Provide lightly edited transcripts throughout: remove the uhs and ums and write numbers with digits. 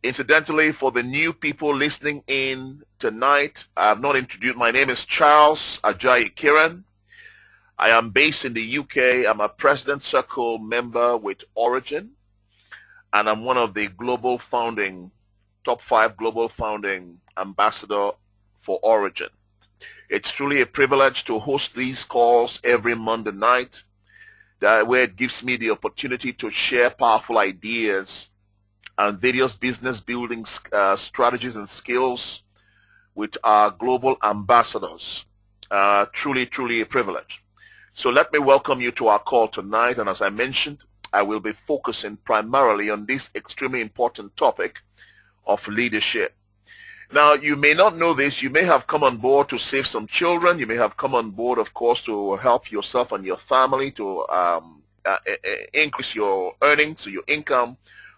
Incidentally, for the new people listening in tonight, I have not introduced. My name is Charles Ajayi-Khiran. I am based in the UK. I'm a President Circle member with Origin, and I'm one of the top 5 global founding ambassador for Origin. It's truly a privilege to host these calls every Monday night, where it gives me the opportunity to share powerful ideas and various business building strategies and skills with our global ambassadors. Truly a privilege. So let me welcome you to our call tonight. And as I mentioned, I will be focusing primarily on this extremely important topic of leadership. Now, you may not know this. You may have come on board to save some children. You may have come on board, of course, to help yourself and your family to increase your earnings, your income.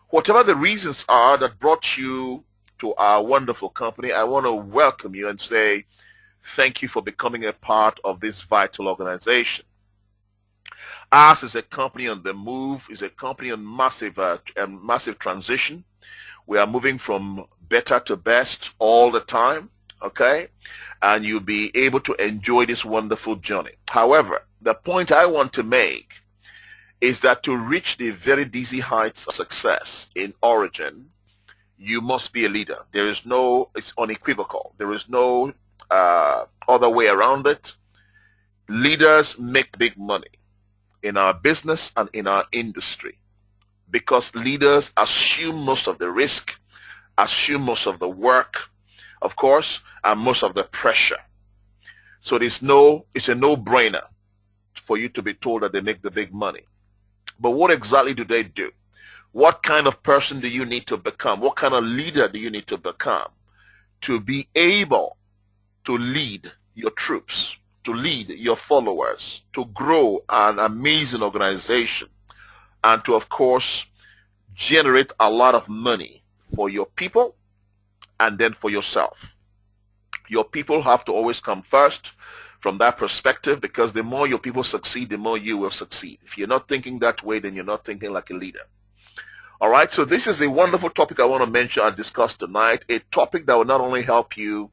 Whatever the reasons are that brought you to our wonderful company, I want to welcome you and say thank you for becoming a part of this vital organization. Ours is a company on the move, is a company on massive transition. We are moving from better to best all the time, okay? And you'll be able to enjoy this wonderful journey. However, the point I want to make is that to reach the very dizzy heights of success in Origin, you must be a leader. It's unequivocal. There is no other way around it. Leaders make big money in our business and in our industry because leaders assume most of the risk, assume most of the work, of course, and most of the pressure. So it's a no-brainer for you to be told that they make the big money. But what exactly do they do? What kind of person do you need to become? What kind of leader do you need to become to be able to lead your troops, to lead your followers, to grow an amazing organization, and to, of course, generate a lot of money for your people and then for yourself? Your people have to always come first from that perspective, because the more your people succeed, the more you will succeed. If you're not thinking that way, then you're not thinking like a leader. All right, so this is a wonderful topic I want to mention and discuss tonight, a topic that will not only help you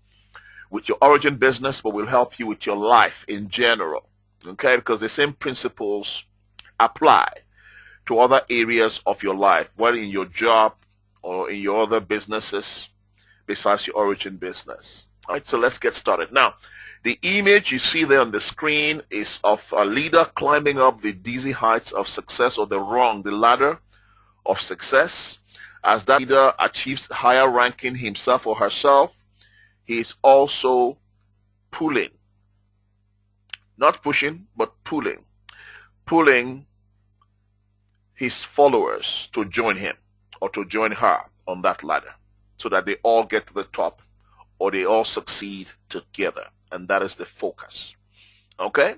with your Origin business, but will help you with your life in general, okay? Because the same principles apply to other areas of your life, whether in your job or in your other businesses besides your Origin business. All right, so let's get started. Now, the image you see there on the screen is of a leader climbing up the dizzy heights of success, or the ladder of success. As that leader achieves higher ranking himself or herself, he is also pulling, not pushing, but pulling his followers to join him or to join her on that ladder, so that they all get to the top or they all succeed together. And that is the focus, okay?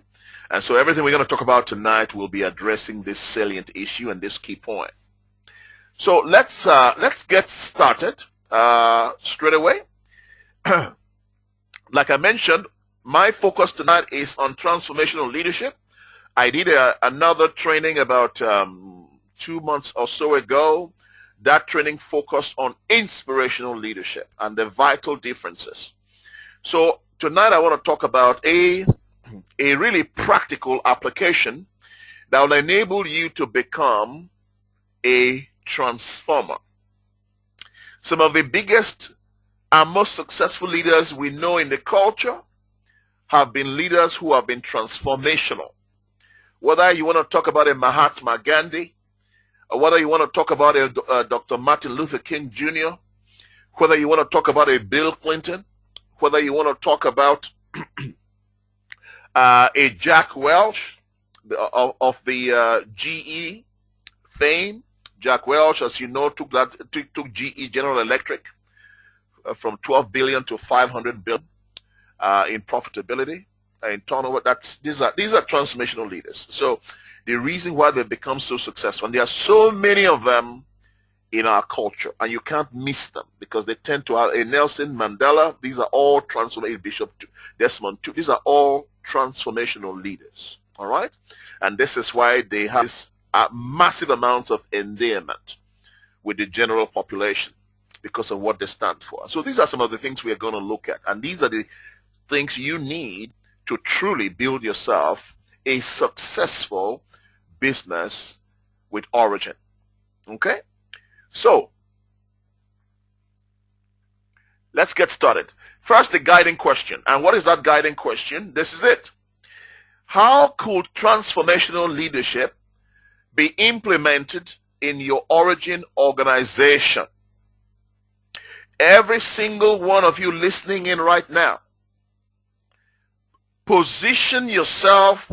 And so everything we're going to talk about tonight will be addressing this salient issue and this key point. So let's get started straight away. Like I mentioned, my focus tonight is on transformational leadership. I did another training about 2 months or so ago. That training focused on inspirational leadership and the vital differences. So tonight I want to talk about a really practical application that will enable you to become a transformer. Some of the biggest and most successful leaders we know in the culture have been leaders who have been transformational. Whether you want to talk about a Mahatma Gandhi, or whether you want to talk about a Dr. Martin Luther King Jr., whether you want to talk about a Bill Clinton, whether you want to talk about a Jack Welch of the GE fame. Jack Welch, as you know, took GE General Electric from 12 billion to 500 billion in profitability, in turnover. These are transformational leaders. So the reason why they've become so successful, and there are so many of them in our culture, and you can't miss them because they tend to have a Nelson Mandela. These are all transformational, Bishop Desmond Tutu. These are all transformational leaders. All right, and this is why they have this, massive amounts of endearment with the general population. because of what they stand for. So these are some of the things we are going to look at. And these are the things you need to truly build yourself a successful business with origin. Okay? So, let's get started. First, the guiding question. And what is that guiding question? This is it. How could transformational leadership be implemented in your origin organization? Every single one of you listening in right now, position yourself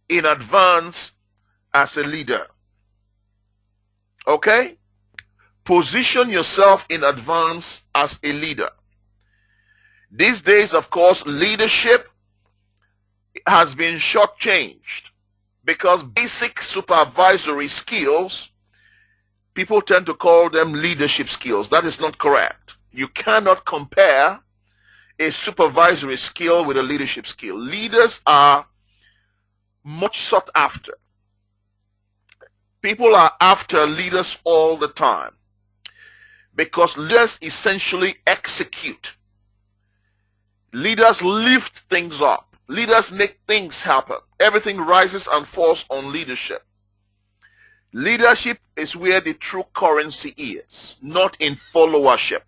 in advance as a leader. Okay? Position yourself in advance as a leader. These days, of course, leadership has been shortchanged because basic supervisory skills, people tend to call them leadership skills. That is not correct. You cannot compare a supervisory skill with a leadership skill. Leaders are much sought after. People are after leaders all the time because leaders essentially execute. Leaders lift things up. Leaders make things happen. Everything rises and falls on leadership. Leadership is where the true currency is, not in followership.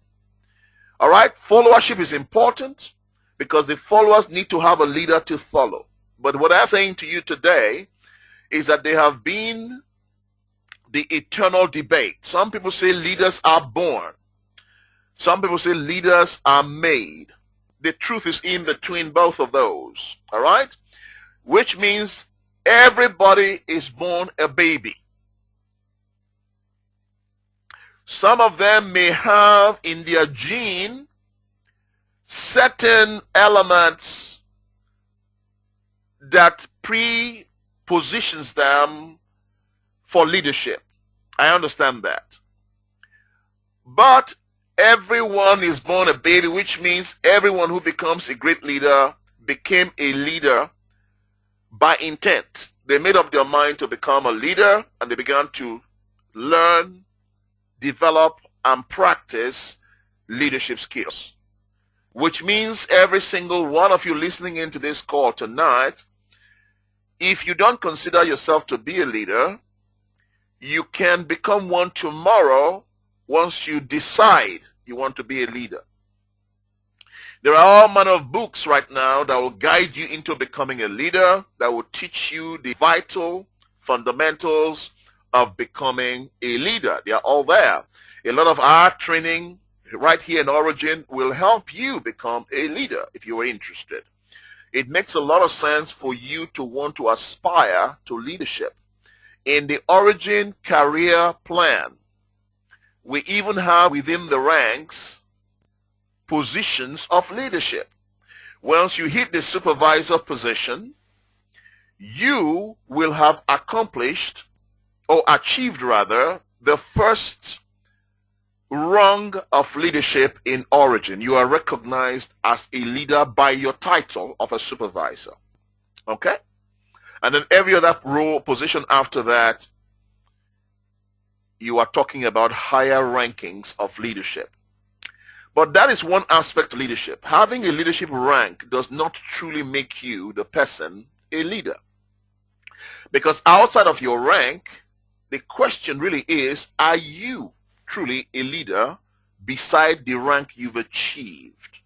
All right? Followership is important because the followers need to have a leader to follow. But what I'm saying to you today is that there have been the eternal debate. Some people say leaders are born. Some people say leaders are made. The truth is in between both of those. All right? Which means everybody is born a baby. Some of them may have in their gene certain elements that pre-positions them for leadership. I understand that. But everyone is born a baby, which means everyone who becomes a great leader became a leader by intent. They made up their mind to become a leader and they began to learn, develop, and practice leadership skills. Which means every single one of you listening into this call tonight, if you don't consider yourself to be a leader, you can become one tomorrow once you decide you want to be a leader. There are all manner of books right now that will guide you into becoming a leader, that will teach you the vital fundamentals of becoming a leader. They are all there. A lot of our training right here in Origin will help you become a leader if you are interested. It makes a lot of sense for you to want to aspire to leadership. In the Origin career plan, we even have within the ranks positions of leadership. Once you hit the supervisor position, you will have accomplished or achieved rather the first rung of leadership in Origin. You are recognized as a leader by your title of a supervisor. Okay? And then every other role position after that, you are talking about higher rankings of leadership. But that is one aspect of leadership. Having a leadership rank does not truly make you, the person, a leader. Because outside of your rank, the question really is, are you truly a leader beside the rank you've achieved?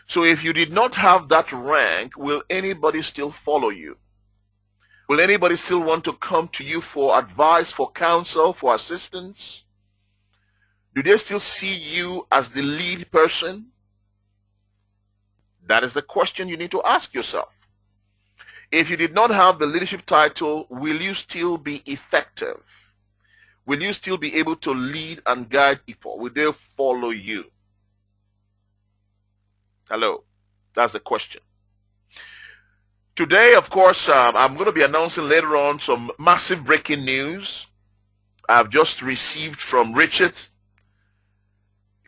So if you did not have that rank, will anybody still follow you? Will anybody still want to come to you for advice, for counsel, for assistance? Do they still see you as the lead person? That is the question you need to ask yourself. If you did not have the leadership title, will you still be effective? Will you still be able to lead and guide people? Will they follow you? Hello, that's the question. Today, of course, I'm going to be announcing later on some massive breaking news I've just received from Richard.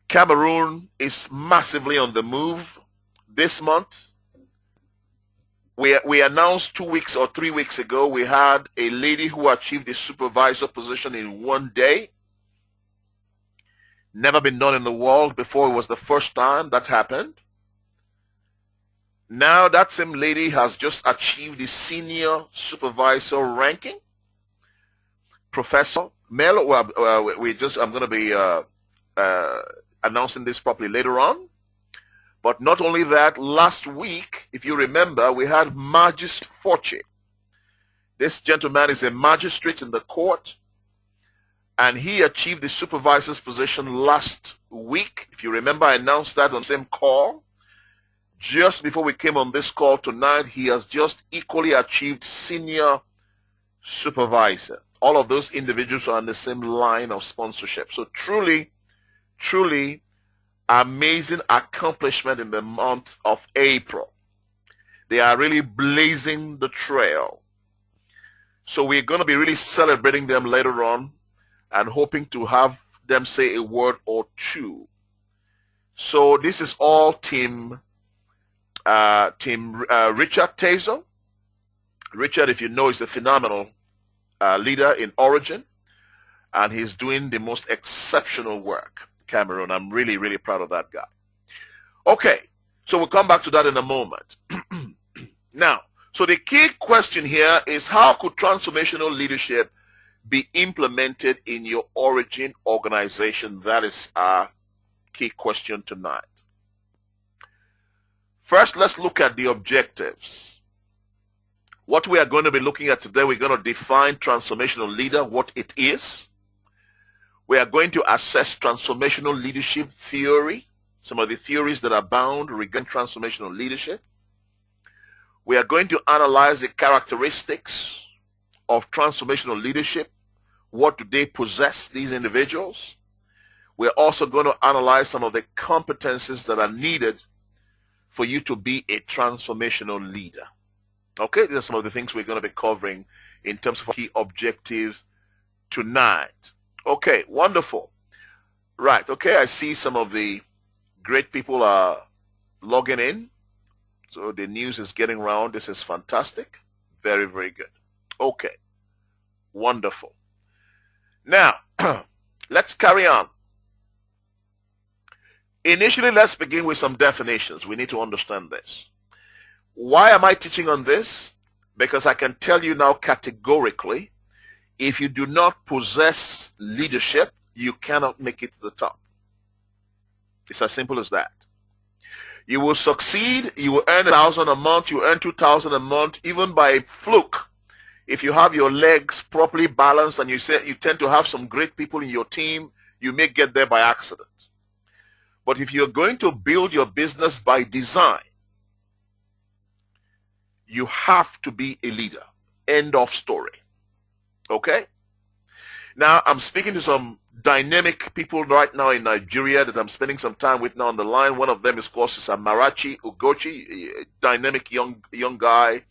Cameroon is massively on the move this month. We announced 2 weeks or 3 weeks ago, we had a lady who achieved a supervisor position in 1 day. Never been done in the world before. It was the first time that happened. Now that same lady has just achieved the senior supervisor ranking. Professor Mel, well, I'm going to be announcing this properly later on. But not only that, last week, if you remember, we had Magist Forte. This gentleman is a magistrate in the court, and he achieved the supervisor's position last week. If you remember, I announced that on the same call. Just before we came on this call tonight, he has just equally achieved senior supervisor. All of those individuals are on the same line of sponsorship. So truly, truly amazing accomplishment in the month of April. They are really blazing the trail. So we're going to be really celebrating them later on and hoping to have them say a word or two. So this is all Team Richard Taser. Richard, if you know, is a phenomenal leader in Origin, and he's doing the most exceptional work. Cameroon, I'm really, really proud of that guy. Okay, so we'll come back to that in a moment. Now, so the key question here is, how could transformational leadership be implemented in your Origin organization? That is our key question tonight. First, let's look at the objectives. What we are going to be looking at today, we're going to define transformational leader, what it is. We are going to assess transformational leadership theory, some of the theories that are bound regarding transformational leadership. We are going to analyze the characteristics of transformational leadership. What do they possess, these individuals? We're also going to analyze some of the competencies that are needed for you to be a transformational leader. Okay, these are some of the things we're going to be covering in terms of key objectives tonight. Okay, wonderful. Right, okay, I see some of the great people are logging in. So the news is getting around. This is fantastic. Very, very good. Okay, wonderful. Now, let's carry on. Initially, let's begin with some definitions. We need to understand this. Why am I teaching on this? Because I can tell you now categorically, if you do not possess leadership, you cannot make it to the top. It's as simple as that. You will succeed, you will earn 1,000 a month, you earn 2,000 a month, even by fluke. If you have your legs properly balanced and you tend to have some great people in your team, you may get there by accident. But if you're going to build your business by design, you have to be a leader. End of story. Okay? Now, I'm speaking to some dynamic people right now in Nigeria that I'm spending some time with now on the line. One of them, of course, is Amarachi Ugochi, a dynamic young guy.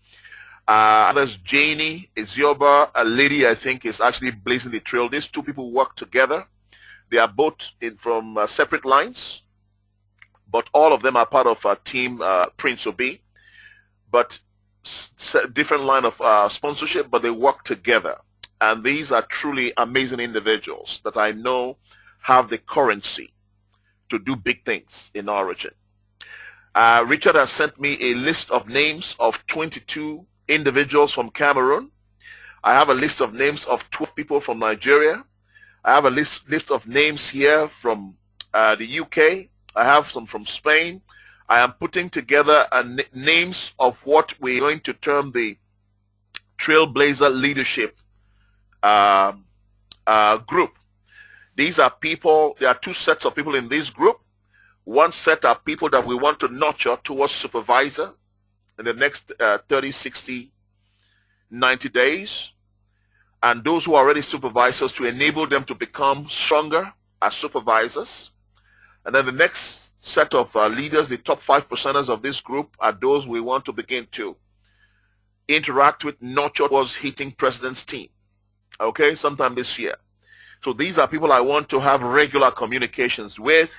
Others, Janie Ezioba, a lady I think is actually blazing the trail. These two people work together. They are both from separate lines, but all of them are part of Team Prince Obi, but different line of sponsorship, but they work together. And these are truly amazing individuals that I know have the currency to do big things in Origin. Richard has sent me a list of names of 22 individuals from Cameroon. I have a list of names of 12 people from Nigeria. I have a list of names here from the UK. I have some from Spain. I am putting together names of what we're going to term the Trailblazer Leadership group. These are people, there are two sets of people in this group. One set are people that we want to nurture towards supervisor in the next 30, 60, 90 days. And those who are already supervisors, to enable them to become stronger as supervisors. And then the next set of leaders, the top 5%ers of this group, are those we want to begin to interact with, nurture towards hitting president's team. Okay, sometime this year. So these are people I want to have regular communications with.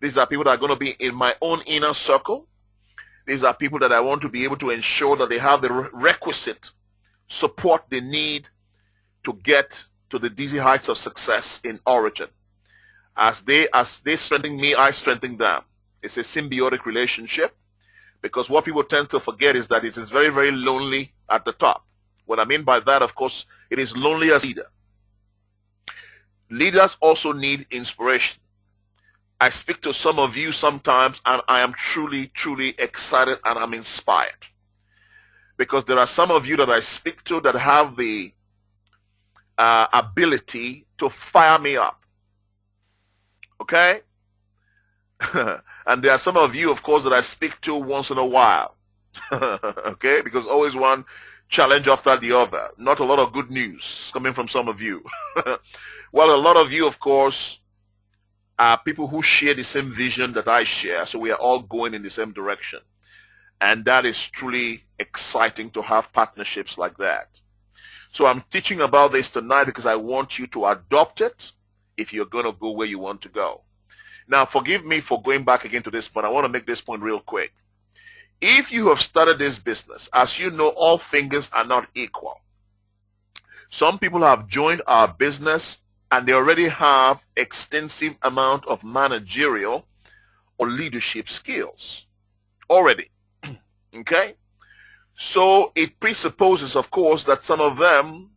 These are people that are going to be in my own inner circle. These are people that I want to be able to ensure that they have the requisite support they need to get to the dizzy heights of success in Origin. As they strengthen me, I strengthen them. It's a symbiotic relationship, because what people tend to forget is that it is very, very lonely at the top. What I mean by that, of course, it is lonely as a leader. Leaders also need inspiration. I speak to some of you sometimes, and I am truly, truly excited, and I'm inspired. Because there are some of you that I speak to that have the ability to fire me up. Okay? And there are some of you, of course, that I speak to once in a while. Okay? Because always one challenge after the other. Not a lot of good news coming from some of you. Well, a lot of you, of course, are people who share the same vision that I share. So we are all going in the same direction. And that is truly exciting to have partnerships like that. So I'm teaching about this tonight because I want you to adopt it if you're going to go where you want to go. Now, forgive me for going back again to this point. I want to make this point real quick. If you have started this business, as you know, all fingers are not equal. Some people have joined our business and they already have extensive amount of managerial or leadership skills already. Okay? So it presupposes, of course, that some of them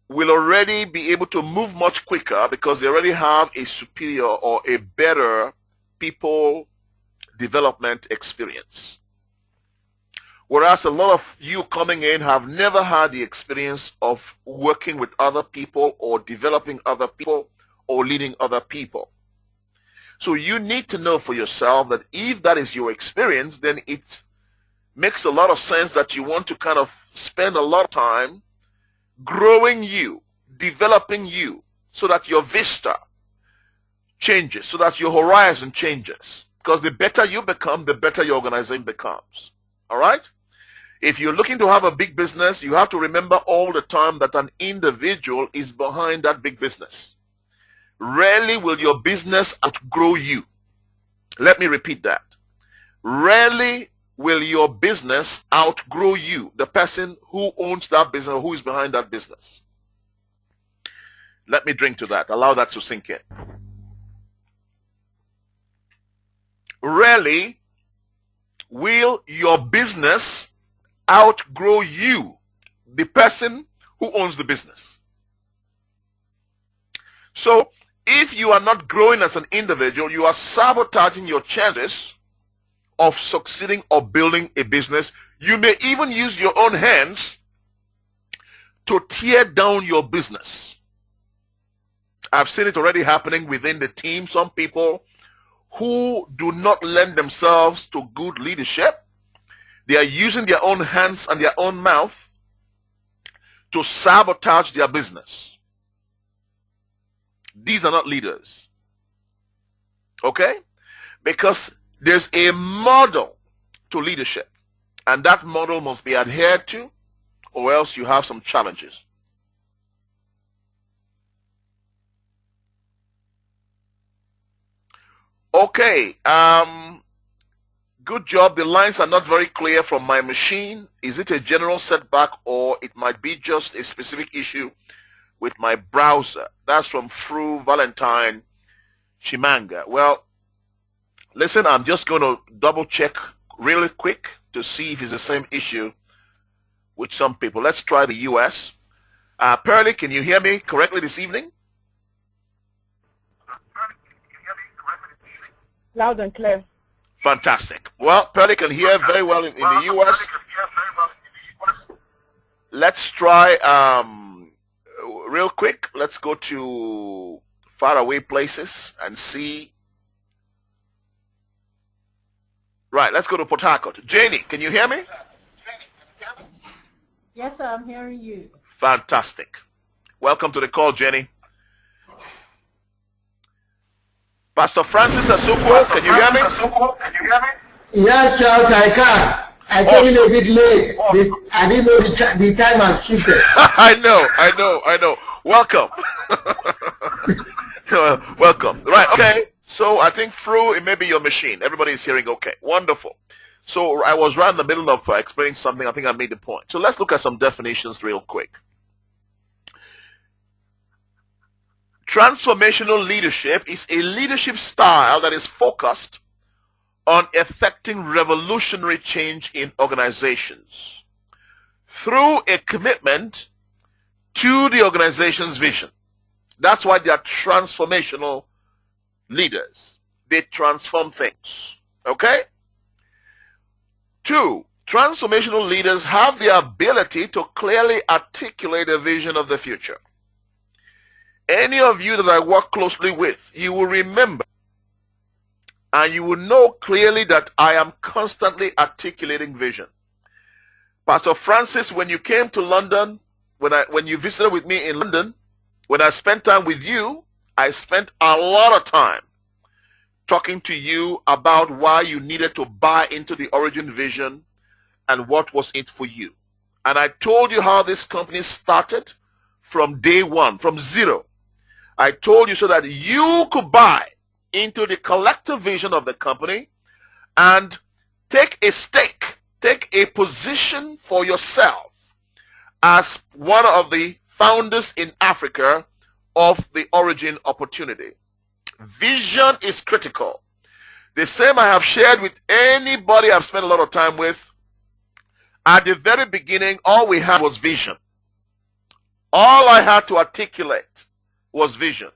will already be able to move much quicker because they already have a superior or a better people development experience. Whereas a lot of you coming in have never had the experience of working with other people or developing other people or leading other people. So you need to know for yourself that if that is your experience, then it makes a lot of sense that you want to kind of spend a lot of time growing you, developing you, so that your vista changes, so that your horizon changes. Because the better you become, the better your organization becomes. All right? If you're looking to have a big business, you have to remember all the time that an individual is behind that big business. Rarely will your business outgrow you. Let me repeat that. Rarely will your business outgrow you, the person who owns that business or who is behind that business. Let me drink to that. Allow that to sink in. Rarely will your business outgrow you, the person who owns the business. So, if you are not growing as an individual, you are sabotaging your chances of succeeding or building a business. You may even use your own hands to tear down your business. I've seen it already happening within the team. Some people who do not lend themselves to good leadership, they are using their own hands and their own mouth to sabotage their business. These are not leaders. Okay? Because there's a model to leadership, and that model must be adhered to, or else you have some challenges. Okay, good job. The lines are not very clear from my machine. Is it a general setback, or it might be just a specific issue with my browser? That's from Fru Valentine Chimanga. Well, listen, I'm just going to double check really quick to see if it's the same issue with some people. Let's try the U.S. Pearlie, can you hear me correctly this evening? Loud and clear. Fantastic. Well, Pearlie can hear very well in the U.S. Let's try real quick. Let's go to faraway places and see. Right, let's go to Port Harcourt. Janie, can you hear me? Yes, sir, I'm hearing you. Fantastic. Welcome to the call, Jenny. Pastor Francis Asukwo, can you hear me? Yes, Charles, I can. I came in a bit late. I didn't know the time has shifted. I know. Welcome. Welcome. Right, okay. So I think through, it may be your machine. Everybody is hearing okay. Wonderful. So I was right in the middle of explaining something. I think I made the point. So let's look at some definitions real quick. Transformational leadership is a leadership style that is focused on effecting revolutionary change in organizations through a commitment to the organization's vision. That's why they are transformational leaders. They transform things. Okay? 2, transformational leaders have the ability to clearly articulate a vision of the future. Any of you that I work closely with, you will remember and you will know clearly that I am constantly articulating vision. Pastor Francis, when you came to London, when you visited with me in London, when I spent time with you, I spent a lot of time talking to you about why you needed to buy into the origin vision and what was it for you. And I told you how this company started from day one, from zero. I told you so that you could buy into the collective vision of the company and take a stake, take a position for yourself as one of the founders in Africa of the origin opportunity. Vision is critical. The same I have shared with anybody I've spent a lot of time with. At the very beginning, all we had was vision. All I had to articulate was vision.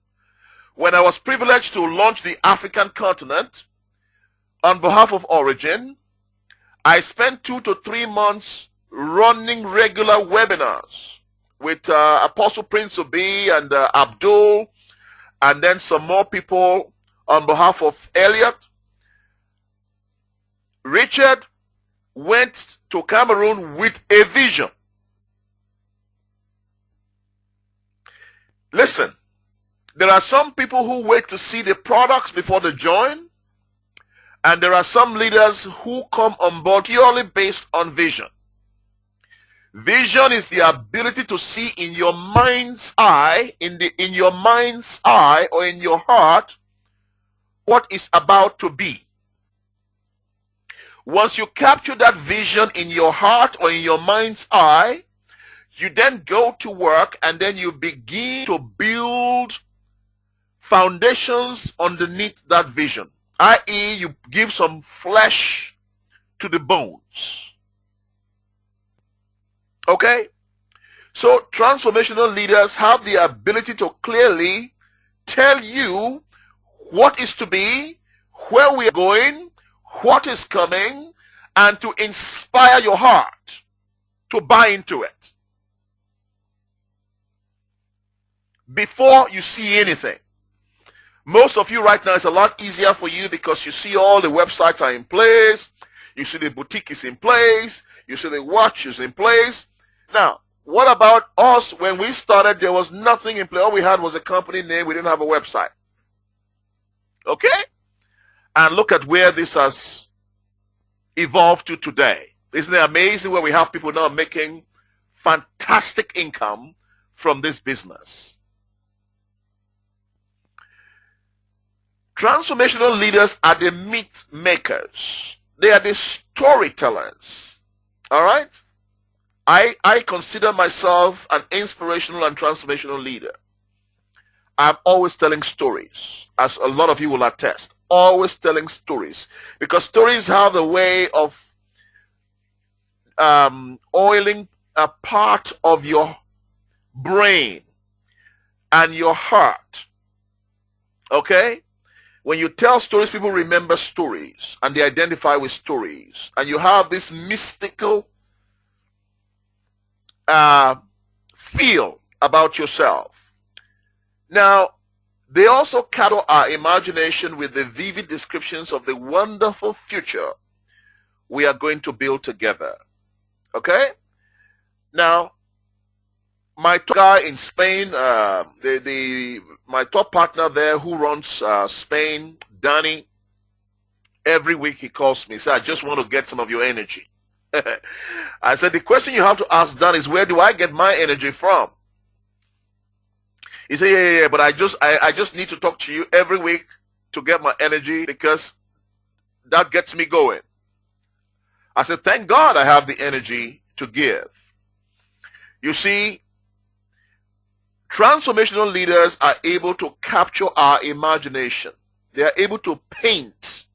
When I was privileged to launch the African continent on behalf of Origin, I spent 2 to 3 months running regular webinars with Apostle Prince Obi and Abdul, and then some more people on behalf of Elliot. Richard went to Cameroon with a vision. Listen, there are some people who wait to see the products before they join, and there are some leaders who come on board purely based on vision. Vision is the ability to see in your mind's eye, in your mind's eye or in your heart, what is about to be. Once you capture that vision in your heart or in your mind's eye, you then go to work and then you begin to build foundations underneath that vision, i.e. you give some flesh to the bones. Okay? So transformational leaders have the ability to clearly tell you what is to be, where we are going, what is coming, and to inspire your heart to buy into it before you see anything. Most of you right now, it's a lot easier for you because you see all the websites are in place, you see the boutique is in place, you see the watch is in place. Now, what about us? When we started, there was nothing in place. All we had was a company name. We didn't have a website. Okay? And look at where this has evolved to today. Isn't it amazing where we have people now making fantastic income from this business? Transformational leaders are the myth makers. They are the storytellers. All right? I consider myself an inspirational and transformational leader. I'm always telling stories, as a lot of you will attest. Always telling stories. Because stories have a way of oiling a part of your brain and your heart. Okay? When you tell stories, people remember stories and they identify with stories. And you have this mystical feel about yourself. Now, they also capture our imagination with the vivid descriptions of the wonderful future we are going to build together. Okay? Now, my top guy in Spain, my top partner there who runs Spain, Danny, every week he calls me. He says, I just want to get some of your energy. I said, the question you have to ask Dan is, where do I get my energy from? He said, yeah, but I just need to talk to you every week to get my energy because that gets me going. I said, thank God I have the energy to give. You see, Transformational leaders are able to capture our imagination. They are able to paint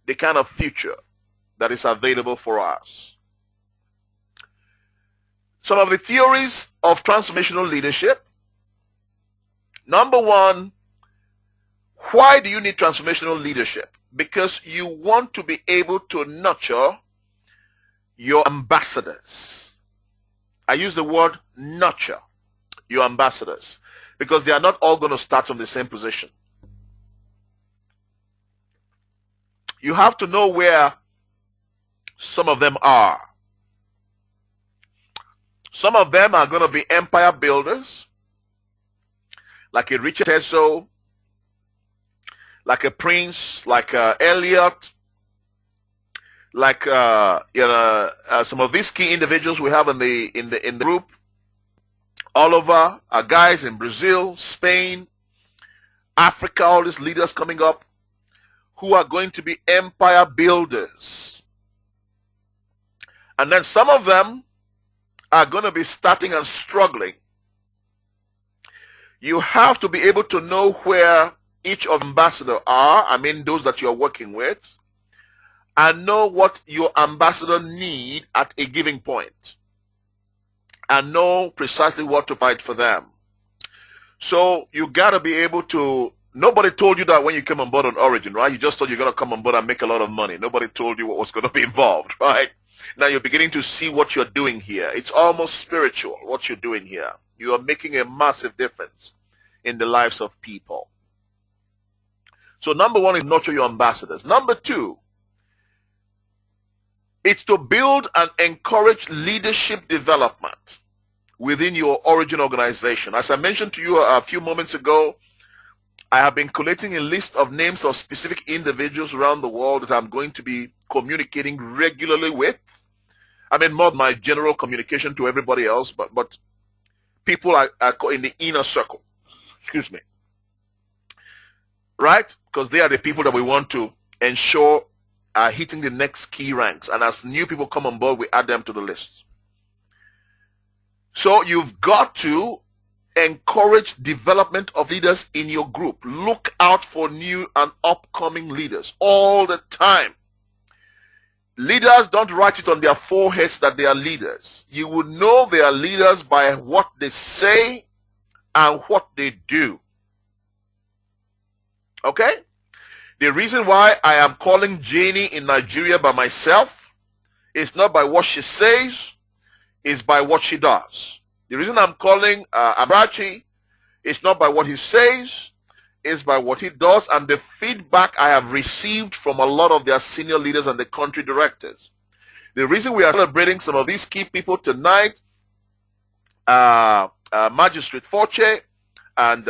the kind of future that is available for us. Some of the theories of transformational leadership. Number one, why do you need transformational leadership? Because you want to be able to nurture your ambassadors. I use the word nurture your ambassadors because they are not all going to start from the same position. You have to know where some of them are. Some of them are going to be empire builders, like a Richard Teso, like a Prince, like Elliot, like some of these key individuals we have in the group. Oliver, our guys in Brazil, Spain, Africa, all these leaders coming up who are going to be empire builders. And then some of them are going to be starting and struggling. You have to be able to know where each of ambassador are, I mean those that you're working with, and know what your ambassador need at a given point, and know precisely what to fight for them. So you got to be able to, nobody told you that when you came on board on Origin, right? You just thought you're going to come on board and make a lot of money. Nobody told you what was going to be involved, right? Now you're beginning to see what you're doing here. It's almost spiritual, what you're doing here. You are making a massive difference in the lives of people. So number one is nurture your ambassadors. Number two, it's to build and encourage leadership development within your Origin organization. As I mentioned to you a few moments ago, I have been collating a list of names of specific individuals around the world that I'm going to be communicating regularly with. I mean, more my general communication to everybody else, but people are in the inner circle. Excuse me. Right? Because they are the people that we want to ensure are hitting the next key ranks. And as new people come on board, we add them to the list. So you've got to encourage development of leaders in your group. Look out for new and upcoming leaders all the time. Leaders don't write it on their foreheads that they are leaders. You will know they are leaders by what they say and what they do. Okay? The reason why I am calling Janie in Nigeria by myself is not by what she says, it's by what she does. The reason I'm calling Abrachi is not by what he says, it's by what he does and the feedback I have received from a lot of their senior leaders and the country directors. The reason we are celebrating some of these key people tonight, Magistrate Forche and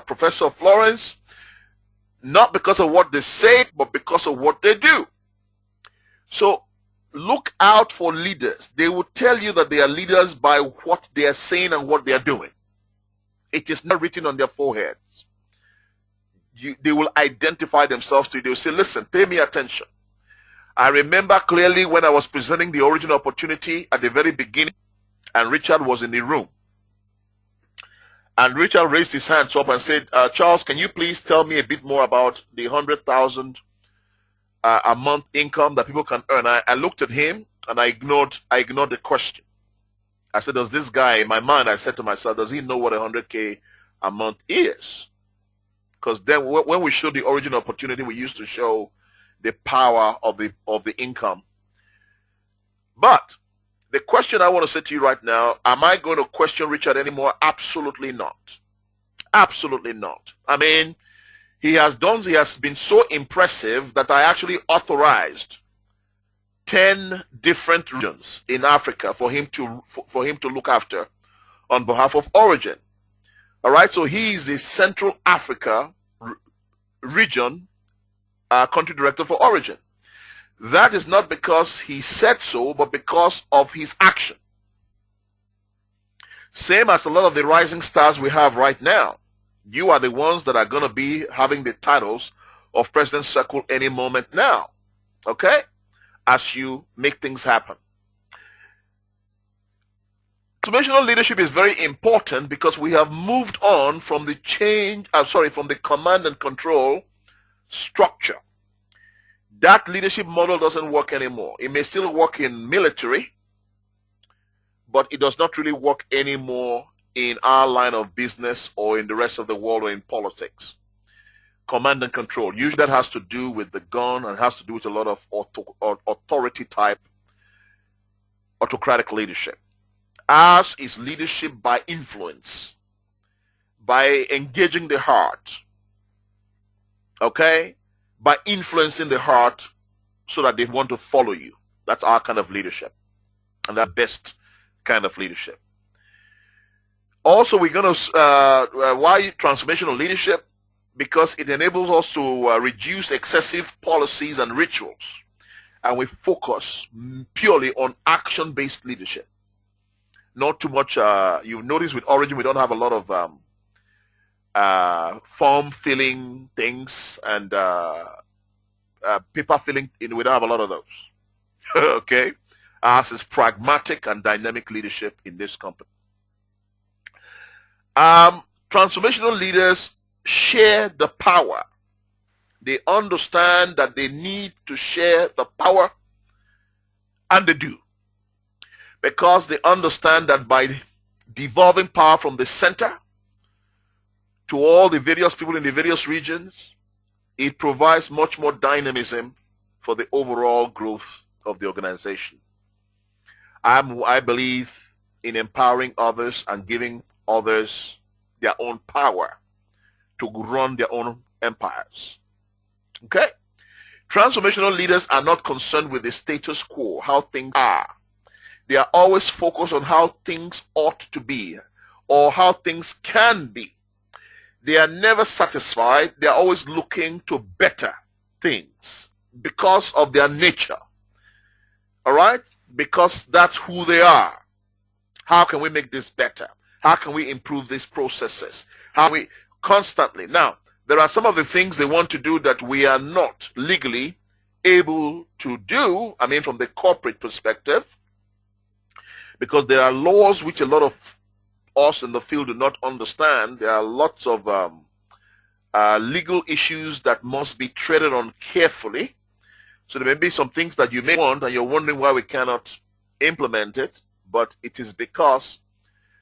Professor Florence, not because of what they say, but because of what they do. So look out for leaders. They will tell you that they are leaders by what they are saying and what they are doing. It is not written on their foreheads. They will identify themselves to you. They will say, listen, pay me attention. I remember clearly when I was presenting the Origin opportunity at the very beginning, and Richard was in the room. And Richard raised his hands up and said, Charles, can you please tell me a bit more about the 100,000 a month income that people can earn? I looked at him and I ignored the question. I said, does this guy, in my mind, I said to myself, does he know what 100K a month is? Because then when we showed the Origin opportunity, we used to show the power of the income. But the question I want to say to you right now, am I going to question Richard anymore? Absolutely not. Absolutely not. I mean, he has been so impressive that I actually authorized 10 different regions in Africa for him to look after on behalf of Origin. All right, so he is the Central Africa region country director for Origin. That is not because he said so, but because of his action. Same as a lot of the rising stars we have right now. You are the ones that are going to be having the titles of President Circle any moment now. Okay? As you make things happen. Transformational leadership is very important because we have moved on from the from the command and control structure. That leadership model doesn't work anymore. It may still work in military, but it does not really work anymore in our line of business or in the rest of the world or in politics. Command and control. Usually that has to do with the gun and has to do with a lot of authority type, autocratic leadership. Ours is leadership by influence, by engaging the heart, okay? By influencing the heart so that they want to follow you. That's our kind of leadership, and that best kind of leadership. Also, we're going to, why transformational leadership? Because it enables us to reduce excessive policies and rituals, and we focus purely on action-based leadership. Not too much, you've noticed with Origin, we don't have a lot of form filling things and paper filling, we don't have a lot of those. Okay? Ours is pragmatic and dynamic leadership in this company. Transformational leaders share the power. They understand that they need to share the power, and they do. Because they understand that by devolving power from the center to all the various people in the various regions, it provides much more dynamism for the overall growth of the organization. I believe in empowering others and giving others their own power to run their own empires. Okay? Transformational leaders are not concerned with the status quo, how things are. They are always focused on how things ought to be or how things can be. They are never satisfied. They are always looking to better things because of their nature. All right? Because that's who they are. How can we make this better? How can we improve these processes? How we constantly. Now, there are some of the things they want to do that we are not legally able to do, I mean from the corporate perspective, because there are laws which a lot of us in the field do not understand. There are lots of legal issues that must be treaded on carefully. So there may be some things that you may want and you're wondering why we cannot implement it, but it is because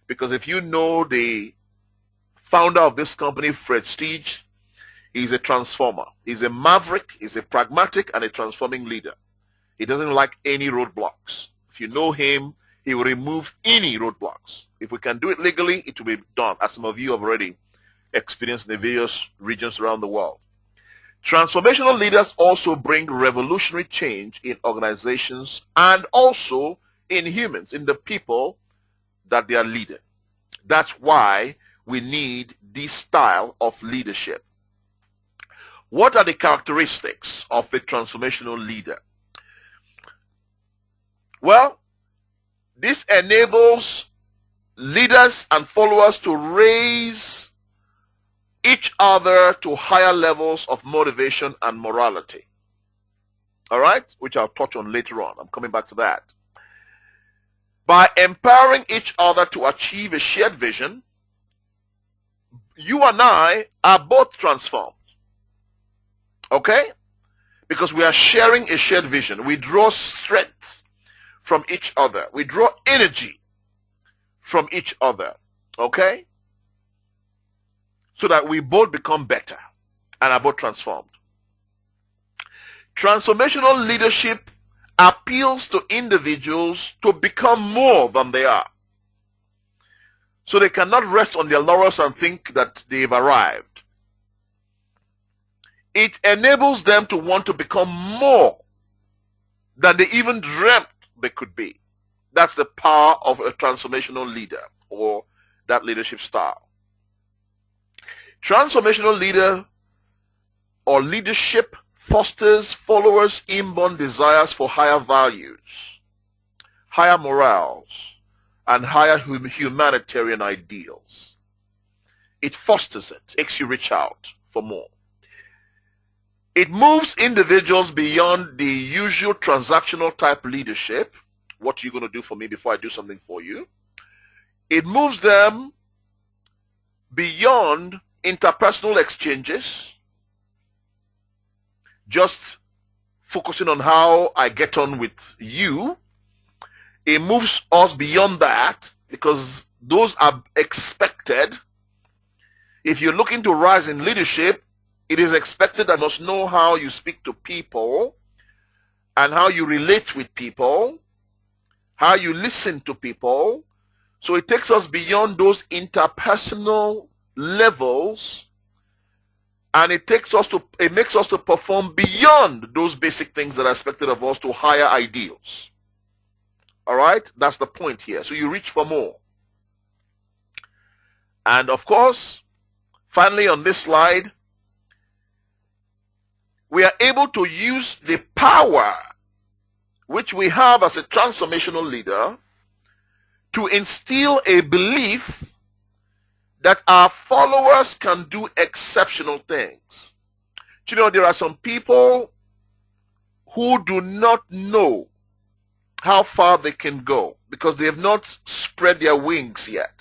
if you know the founder of this company, Fred Steege, he's a transformer. He's a maverick, he's a pragmatic and a transforming leader. He doesn't like any roadblocks. If you know him, he will remove any roadblocks. If we can do it legally, it will be done, as some of you have already experienced in the various regions around the world. Transformational leaders also bring revolutionary change in organizations and also in humans, in the people that they are leading. That's why we need this style of leadership. What are the characteristics of a transformational leader? Well, this enables leaders and followers to raise each other to higher levels of motivation and morality. All right? Which I'll touch on later on. I'm coming back to that. By empowering each other to achieve a shared vision, you and I are both transformed. Okay? Because we are sharing a shared vision. We draw strength from each other. We draw energy from each other. Okay? So that we both become better and are both transformed. Transformational leadership appeals to individuals to become more than they are. So they cannot rest on their laurels and think that they've arrived. It enables them to want to become more than they even dreamt they could be. That's the power of a transformational leader or that leadership style. Transformational leader or leadership fosters followers' inborn desires for higher values, higher morals, and higher humanitarian ideals. It fosters it, makes you reach out for more. It moves individuals beyond the usual transactional type leadership. What are you going to do for me before I do something for you? It moves them beyond interpersonal exchanges, just focusing on how I get on with you. It moves us beyond that because those are expected. If you're looking to rise in leadership, it is expected that you must know how you speak to people and how you relate with people, how you listen to people. So it takes us beyond those interpersonal levels, and it makes us to perform beyond those basic things that are expected of us to higher ideals. All right? That's the point here. So you reach for more. And of course, finally on this slide, we are able to use the power which we have as a transformational leader to instill a belief that our followers can do exceptional things. You know, there are some people who do not know how far they can go because they have not spread their wings yet.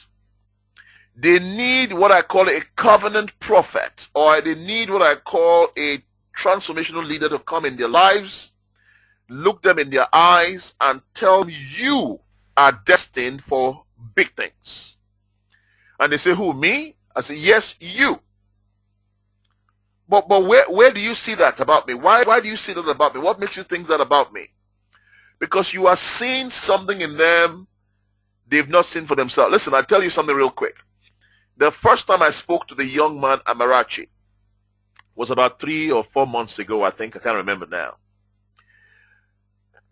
They need what I call a covenant prophet, or they need what I call a transformational leader to come in their lives, look them in their eyes, and tell them you are destined for big things. And they say, who, me? I say, yes, you. But where do you see that about me? Why do you see that about me? What makes you think that about me? Because you are seeing something in them they've not seen for themselves. Listen, I'll tell you something real quick. The first time I spoke to the young man, Amarachi, was about 3 or 4 months ago, I think. I can't remember now.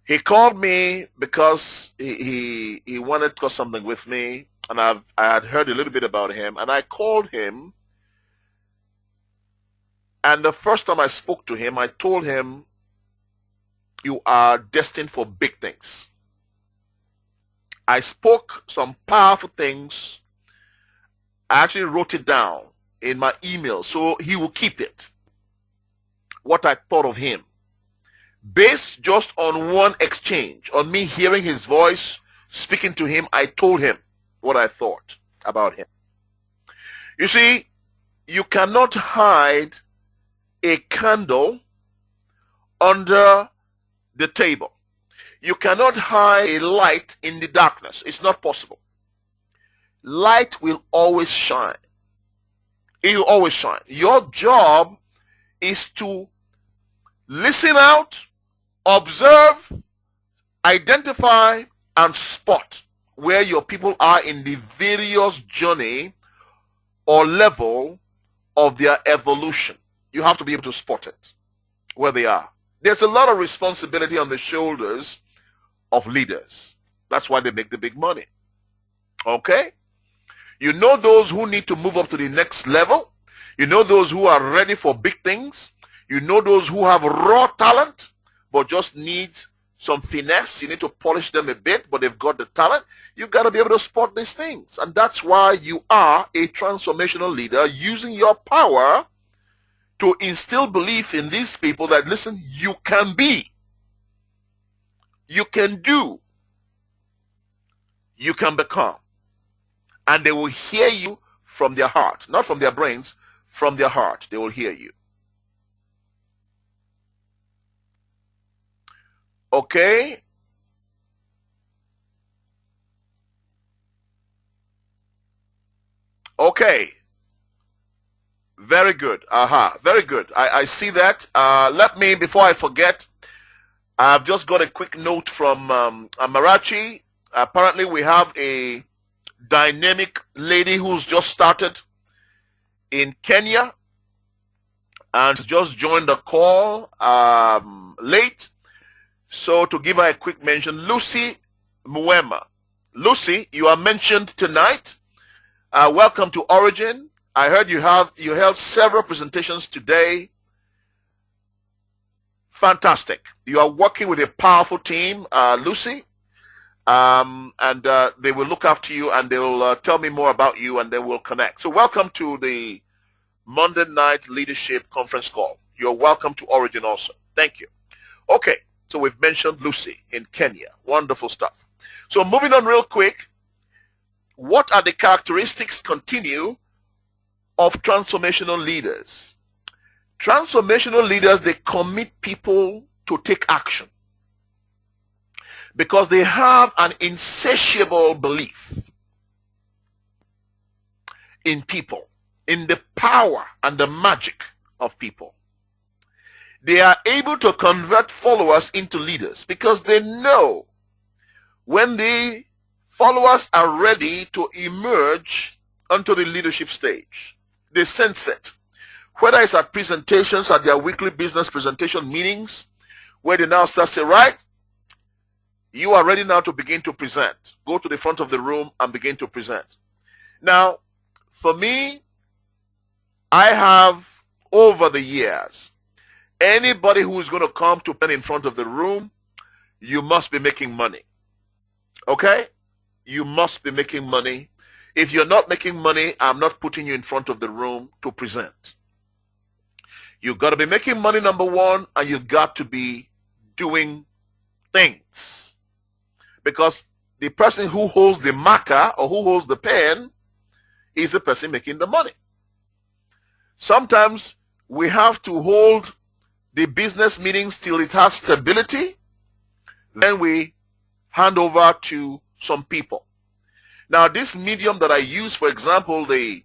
He called me because he wanted to discuss something with me, and I had heard a little bit about him, and I called him, and the first time I spoke to him, I told him, you are destined for big things. I spoke some powerful things. I actually wrote it down in my email, so he will keep it, what I thought of him. Based just on one exchange, on me hearing his voice, speaking to him, I told him what I thought about him. You see, you cannot hide a candle under the table. You cannot hide a light in the darkness. It's not possible. Light will always shine. It will always shine. Your job is to listen out, observe, identify, and spot where your people are in the various journey or level of their evolution. You have to be able to spot it, where they are. There's a lot of responsibility on the shoulders of leaders. That's why they make the big money. Okay? You know those who need to move up to the next level. You know those who are ready for big things. You know those who have raw talent but just need some finesse. You need to polish them a bit, but they've got the talent. You've got to be able to spot these things. And that's why you are a transformational leader, using your power to instill belief in these people that, listen, you can be. You can do. You can become. And they will hear you from their heart, not from their brains, from their heart. They will hear you. Okay? Okay. Very good. Very good. I see that. Let me, before I forget, I've just got a quick note from Amarachi. Apparently we have a dynamic lady who's just started in Kenya and just joined the call late. So to give her a quick mention, Lucy Muema. Lucy, you are mentioned tonight. Welcome to Origin. I heard you held several presentations today. Fantastic. You are working with a powerful team, Lucy. And they will look after you, and they will tell me more about you, and they will connect. So welcome to the Monday Night Leadership Conference Call. You're welcome to Origin also. Thank you. Okay, so we've mentioned Lucy in Kenya. Wonderful stuff. So moving on real quick, what are the characteristics, continue, of transformational leaders? Transformational leaders, they commit people to take action because they have an insatiable belief in people, in the power and the magic of people. They are able to convert followers into leaders because they know when the followers are ready to emerge onto the leadership stage. They sense it. Whether it's at presentations, at their weekly business presentation meetings, where they now start saying, right, you are ready now to begin to present. Go to the front of the room and begin to present. Now, for me, I have, over the years, anybody who is going to come to pen in front of the room, you must be making money. Okay? You must be making money. If you're not making money, I'm not putting you in front of the room to present. You've got to be making money, number one, and you've got to be doing things. Because the person who holds the marker or who holds the pen is the person making the money. Sometimes we have to hold the business meetings till it has stability. Then we hand over to some people. Now, this medium that I use, for example, the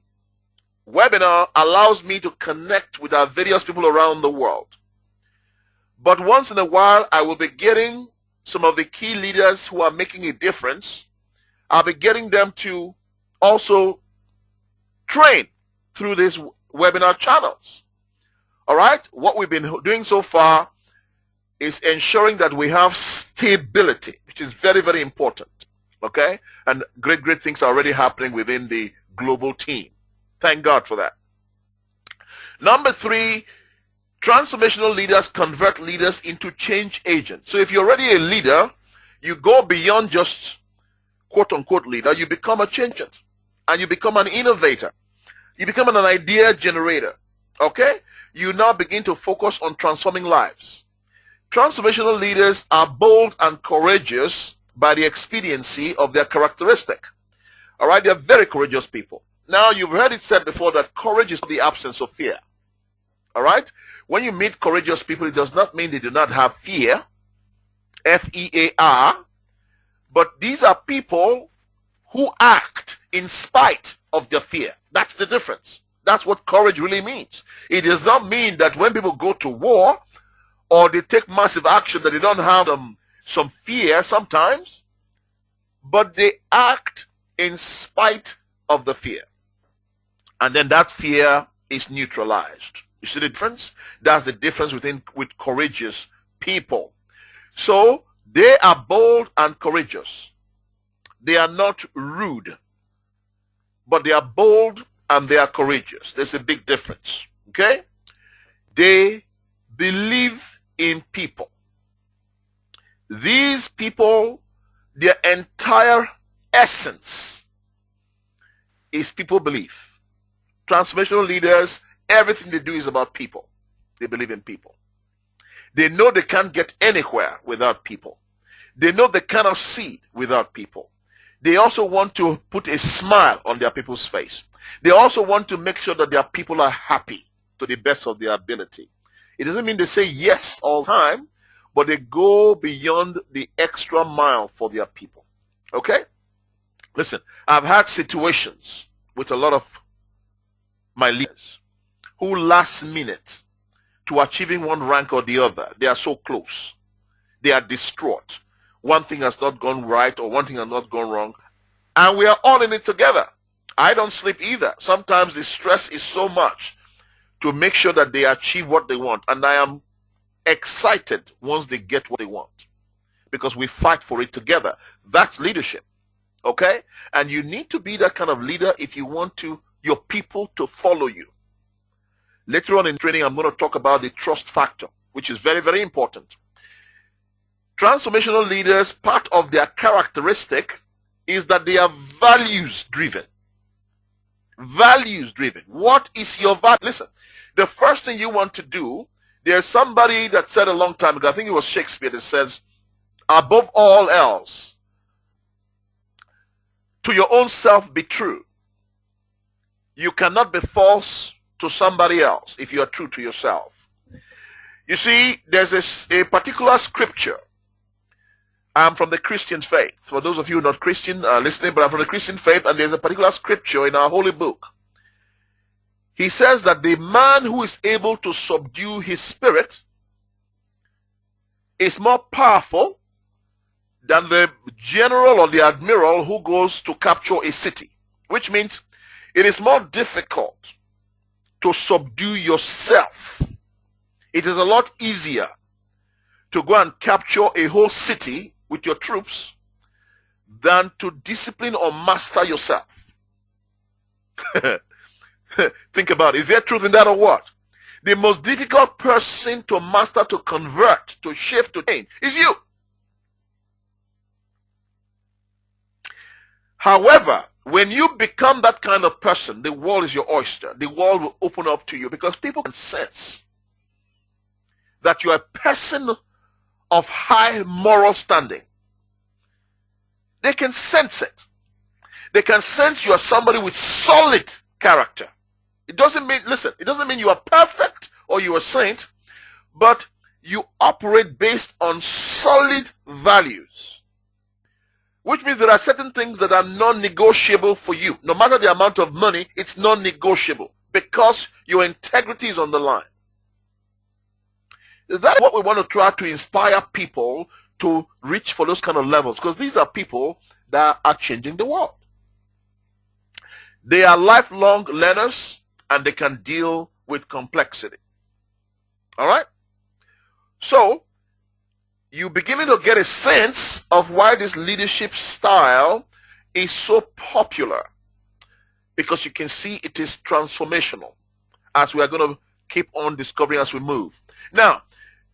webinar, allows me to connect with our various people around the world. But once in a while, I will be getting some of the key leaders who are making a difference. I'll be getting them to also train through these webinar channels. All right? What we've been doing so far is ensuring that we have stability, which is very, very important. Okay? And great, great things are already happening within the global team. Thank God for that. Number 3, transformational leaders convert leaders into change agents. So if you're already a leader, you go beyond just quote-unquote leader. You become a change agent. And you become an innovator. You become an idea generator. Okay? You now begin to focus on transforming lives. Transformational leaders are bold and courageous by the expediency of their characteristic. All right? They're very courageous people. Now, you've heard it said before that courage is the absence of fear. All right? When you meet courageous people, it does not mean they do not have fear, F-E-A-R, but these are people who act in spite of their fear. That's the difference. That's what courage really means. It does not mean that when people go to war or they take massive action that they don't have some fear sometimes, but they act in spite of the fear. And then that fear is neutralized. You see the difference? That's the difference with courageous people. So they are bold and courageous. They are not rude, but they are bold and they are courageous. There's a big difference. Okay? They believe in people. These people, their entire essence is people belief. Transformational leaders, everything they do is about people. They believe in people. They know they can't get anywhere without people. They know they cannot succeed without people. They also want to put a smile on their people's face. They also want to make sure that their people are happy to the best of their ability. It doesn't mean they say yes all the time, but they go beyond the extra mile for their people. Okay? Listen, I've had situations with a lot of my leaders who last minute to achieving one rank or the other, they are so close. They are distraught. One thing has not gone right or one thing has not gone wrong. And we are all in it together. I don't sleep either. Sometimes the stress is so much to make sure that they achieve what they want. And I am excited once they get what they want. Because we fight for it together. That's leadership. Okay? And you need to be that kind of leader if you want your people to follow you. Later on in training, I'm going to talk about the trust factor, which is very, very important. Transformational leaders, part of their characteristic is that they are values-driven. Values-driven. What is your value? Listen, the first thing you want to do, there's somebody that said a long time ago, I think it was Shakespeare, that says, above all else, to your own self be true. You cannot be false to somebody else if you are true to yourself. You see, there's a particular scripture. I'm from the Christian faith. For those of you not Christian listening, but I'm from the Christian faith, and there's a particular scripture in our holy book. He says that the man who is able to subdue his spirit is more powerful than the general or the admiral who goes to capture a city, which means it is more difficult to subdue yourself. It is a lot easier to go and capture a whole city with your troops than to discipline or master yourself. Think about it. Is there truth in that or what? The most difficult person to master, to convert, to shift, to change is you. However, when you become that kind of person, the world is your oyster. The world will open up to you because people can sense that you are a person of high moral standing. They can sense it. They can sense you are somebody with solid character. It doesn't mean, listen, it doesn't mean you are perfect or you are a saint, but you operate based on solid values. Which means there are certain things that are non-negotiable for you. No matter the amount of money, it's non-negotiable because your integrity is on the line. That's what we want to try to inspire people to reach for those kind of levels, because these are people that are changing the world. They are lifelong learners and they can deal with complexity. All right? So, you're beginning to get a sense of why this leadership style is so popular, because you can see it is transformational, as we are going to keep on discovering as we move. Now,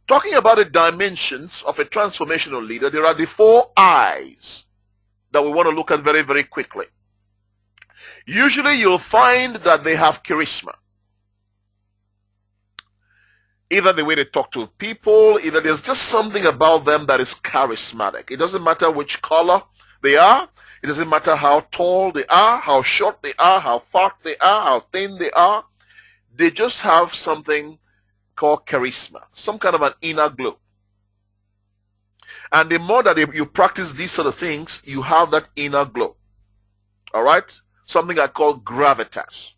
talking about the dimensions of a transformational leader, there are the 4 I's that we want to look at very, very quickly. Usually you'll find that they have charisma. Either the way they talk to people, either there's just something about them that is charismatic. It doesn't matter which color they are. It doesn't matter how tall they are, how short they are, how fat they are, how thin they are. They just have something called charisma, some kind of an inner glow. And the more that you practice these sort of things, you have that inner glow. All right? Something I call gravitas.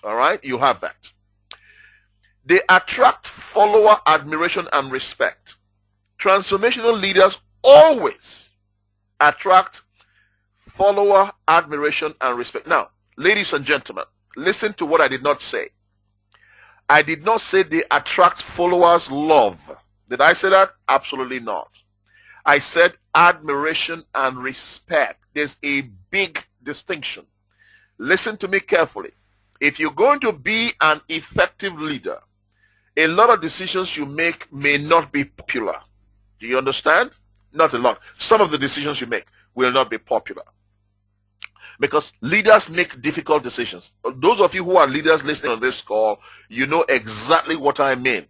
All right? You have that. They attract follower admiration and respect. Transformational leaders always attract follower admiration and respect. Now, ladies and gentlemen, listen to what I did not say. I did not say they attract followers' love. Did I say that? Absolutely not. I said admiration and respect. There's a big distinction. Listen to me carefully. If you're going to be an effective leader, a lot of decisions you make may not be popular. Do you understand? Not a lot. Some of the decisions you make will not be popular, because leaders make difficult decisions. Those of you who are leaders listening on this call, you know exactly what I mean.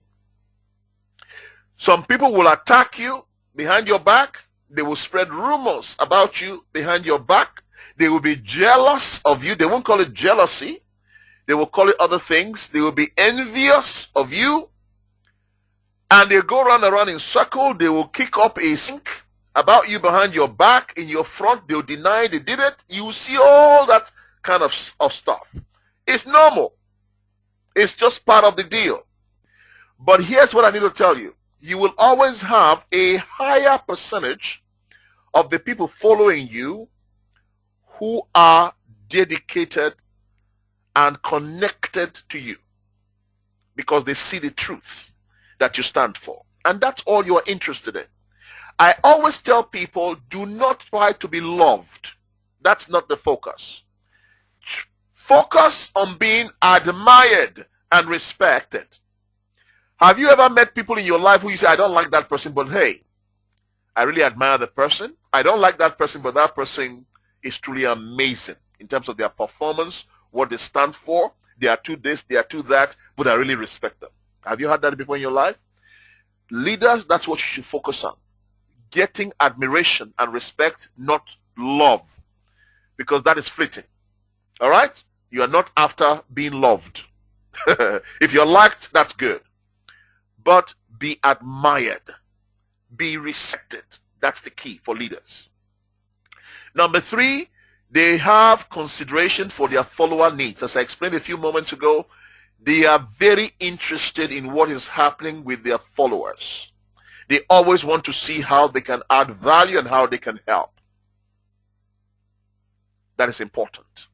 Some people will attack you behind your back. They will spread rumors about you behind your back. They will be jealous of you. They won't call it jealousy. They will call it other things. They will be envious of you. And they go round and round in circle. They will kick up a stink about you behind your back. In your front, they'll deny they did it. You will see all that kind of stuff. It's normal. It's just part of the deal. But here's what I need to tell you. You will always have a higher percentage of the people following you who are dedicated and connected to you, because they see the truth that you stand for. And that's all you are interested in. I always tell people, do not try to be loved. That's not the focus. Focus on being admired and respected. Have you ever met people in your life who you say, I don't like that person, but hey, I really admire the person. I don't like that person, but that person is truly amazing in terms of their performance, what they stand for. They are to this, they are to that, but I really respect them. Have you had that before in your life? Leaders, that's what you should focus on. Getting admiration and respect, not love. because that is fleeting. All right? You are not after being loved. If you're liked, that's good. But be admired. Be respected. That's the key for leaders. Number 3, they have consideration for their follower needs. As I explained a few moments ago, they are very interested in what is happening with their followers. They always want to see how they can add value and how they can help. That is important.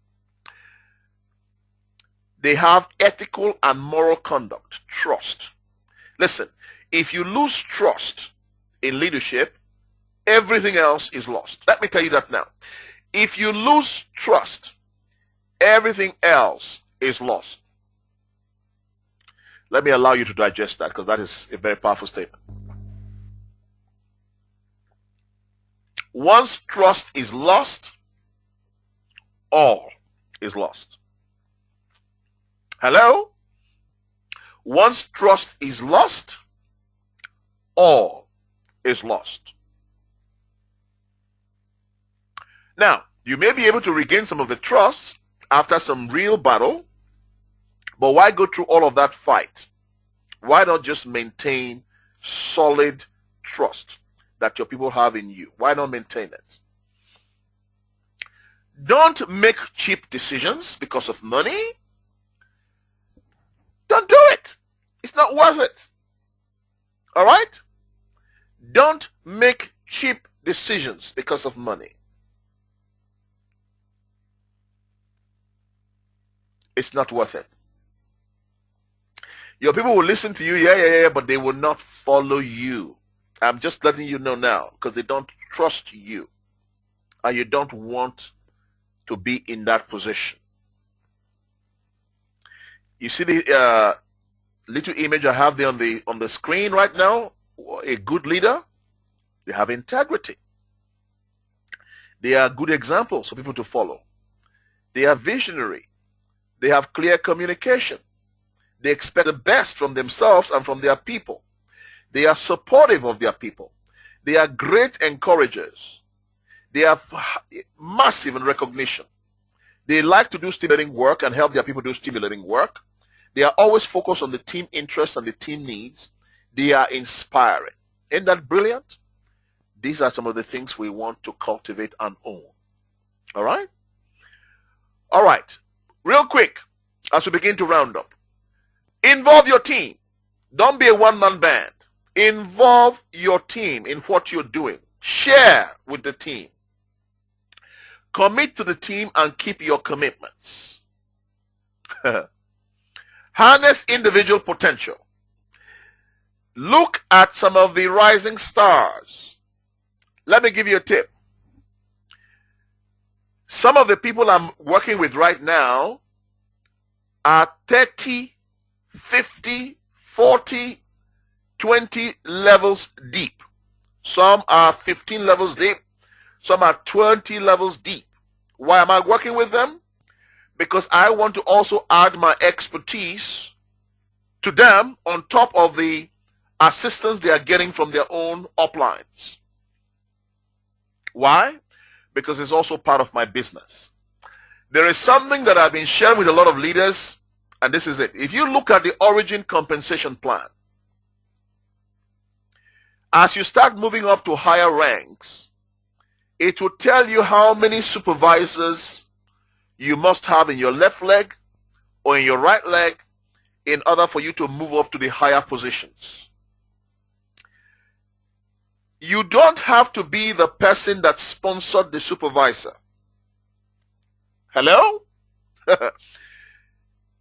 They have ethical and moral conduct, trust. Listen, if you lose trust in leadership, everything else is lost. Let me tell you that now. If you lose trust, everything else is lost. Let me allow you to digest that, because that is a very powerful statement. Once trust is lost, all is lost. Hello? Once trust is lost, all is lost. Now, you may be able to regain some of the trust after some real battle, but why go through all of that fight? Why not just maintain solid trust that your people have in you? Why not maintain it? Don't make cheap decisions because of money. Don't do it. It's not worth it. All right? Don't make cheap decisions because of money. It's not worth it. Your people will listen to you, yeah, but they will not follow you. I'm just letting you know now, because they don't trust you. And you don't want to be in that position. You see the little image I have there on the screen right now? A good leader, they have integrity. They are good examples for people to follow. They are visionary. They have clear communication. They expect the best from themselves and from their people. They are supportive of their people. They are great encouragers. They have massive in recognition. They like to do stimulating work and help their people do stimulating work. They are always focused on the team interests and the team needs. They are inspiring. Isn't that brilliant? These are some of the things we want to cultivate and own. All right? All right. Real quick, as we begin to round up. Involve your team. Don't be a one-man band. Involve your team in what you're doing. Share with the team. Commit to the team and keep your commitments. Harness individual potential. Look at some of the rising stars. Let me give you a tip. Some of the people I'm working with right now are 30, 50, 40, 20 levels deep. Some are 15 levels deep. Some are 20 levels deep. Why am I working with them? Because I want to also add my expertise to them on top of the assistance they are getting from their own uplines. Why? Because it's also part of my business. There is something that I've been sharing with a lot of leaders, and this is it. If you look at the origin compensation plan, as you start moving up to higher ranks, it will tell you how many supervisors you must have in your left leg or in your right leg in order for you to move up to the higher positions. You don't have to be the person that sponsored the supervisor. Hello?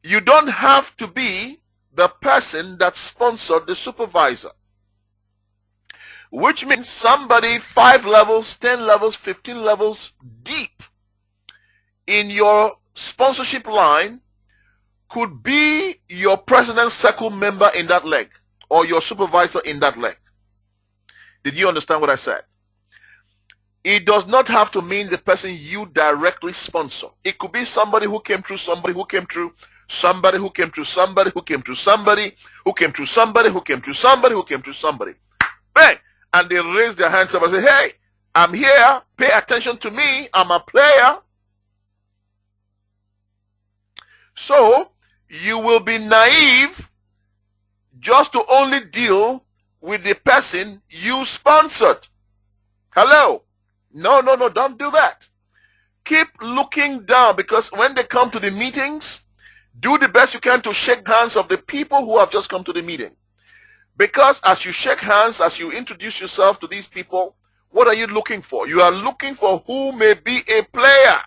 You don't have to be the person that sponsored the supervisor. Which means somebody 5 levels, 10 levels, 15 levels deep in your sponsorship line could be your president's circle member in that leg or your supervisor in that leg. Did you understand what I said? It does not have to mean the person you directly sponsor. It could be somebody who came through, somebody who came through, somebody who came through, somebody who came through, somebody who came through, somebody who came through, somebody who came through, somebody. Bang! And they raise their hands up and say, hey, I'm here. Pay attention to me. I'm a player. So you will be naive just to only deal with the person you sponsored. Hello? No, don't do that. Keep looking down, because when they come to the meetings, do the best you can to shake hands of the people who have just come to the meeting. Because as you shake hands, as you introduce yourself to these people, what are you looking for? You are looking for who may be a player.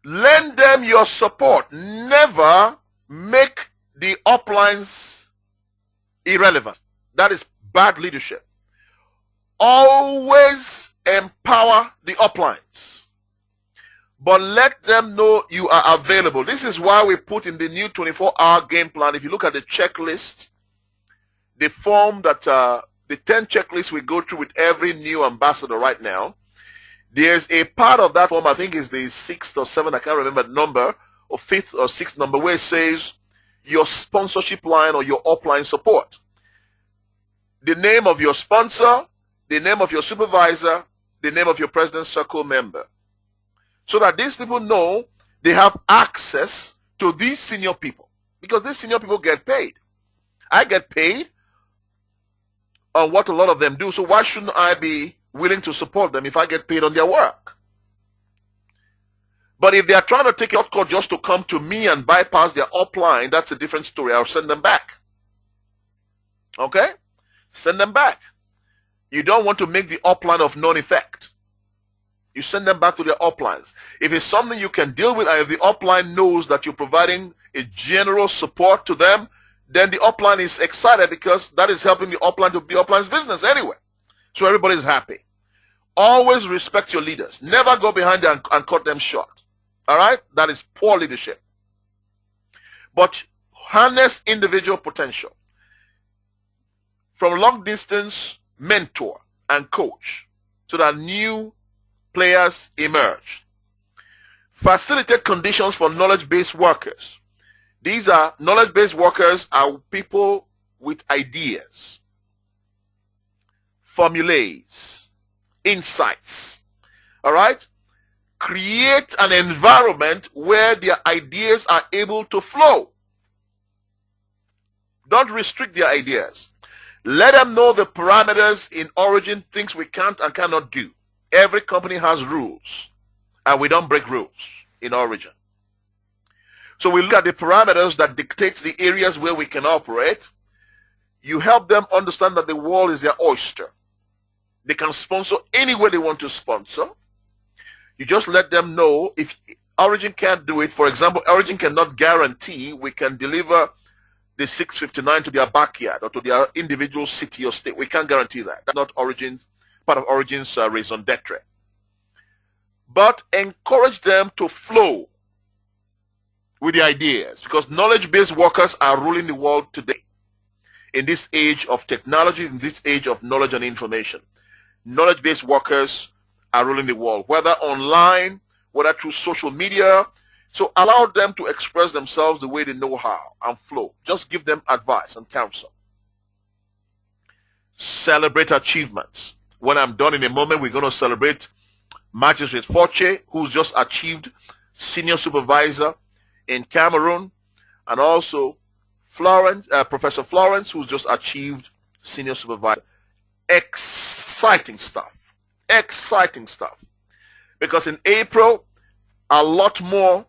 Lend them your support. Never make the uplines irrelevant. That is bad leadership. Always empower the uplines, but let them know you are available. This is why we put in the new 24-hour game plan. If you look at the checklist, the form that the 10 checklists we go through with every new ambassador right now, there's a part of that form, I think is the 6th or 7th, I can't remember the number, or 5th or 6th number, where it says your sponsorship line or your upline support. The name of your sponsor, the name of your supervisor, the name of your president circle member. So that these people know they have access to these senior people. Because these senior people get paid. I get paid on what a lot of them do. So why shouldn't I be willing to support them if I get paid on their work? But if they are trying to take a shortcut just to come to me and bypass their upline, that's a different story. I'll send them back. Okay? Send them back. You don't want to make the upline of non-effect. You send them back to their uplines. If it's something you can deal with, and if the upline knows that you're providing a general support to them, then the upline is excited, because that is helping the upline to be upline's business anyway. So everybody's happy. Always respect your leaders. Never go behind them and cut them short. All right? That is poor leadership. But harness individual potential. From long distance, mentor and coach so that new players emerge. Facilitate conditions for knowledge-based workers. These are knowledge-based workers are people with ideas, formulae, insights. All right? Create an environment where their ideas are able to flow. Don't restrict their ideas. Let them know the parameters in origin, things we can't and cannot do. Every company has rules, and we don't break rules in origin. So we look at the parameters that dictates the areas where we can operate. You help them understand that the world is their oyster. They can sponsor anywhere they want to sponsor. You just let them know if Origin can't do it. For example, Origin cannot guarantee we can deliver the 659 to their backyard or to their individual city or state. We can't guarantee that. That's not Origin's, part of Origin's raison d'etre. But encourage them to flow with the ideas, because knowledge-based workers are ruling the world today. In this age of technology, in this age of knowledge and information, knowledge-based workers are ruling the world, whether online, whether through social media. So allow them to express themselves the way they know how and flow. Just give them advice and counsel. Celebrate achievements. When I'm done in a moment, we're going to celebrate Magistrate Forche, who's just achieved senior supervisor in Cameroon, and also Professor Florence, who's just achieved senior supervisor. Exciting stuff. Exciting stuff. Because in April, a lot more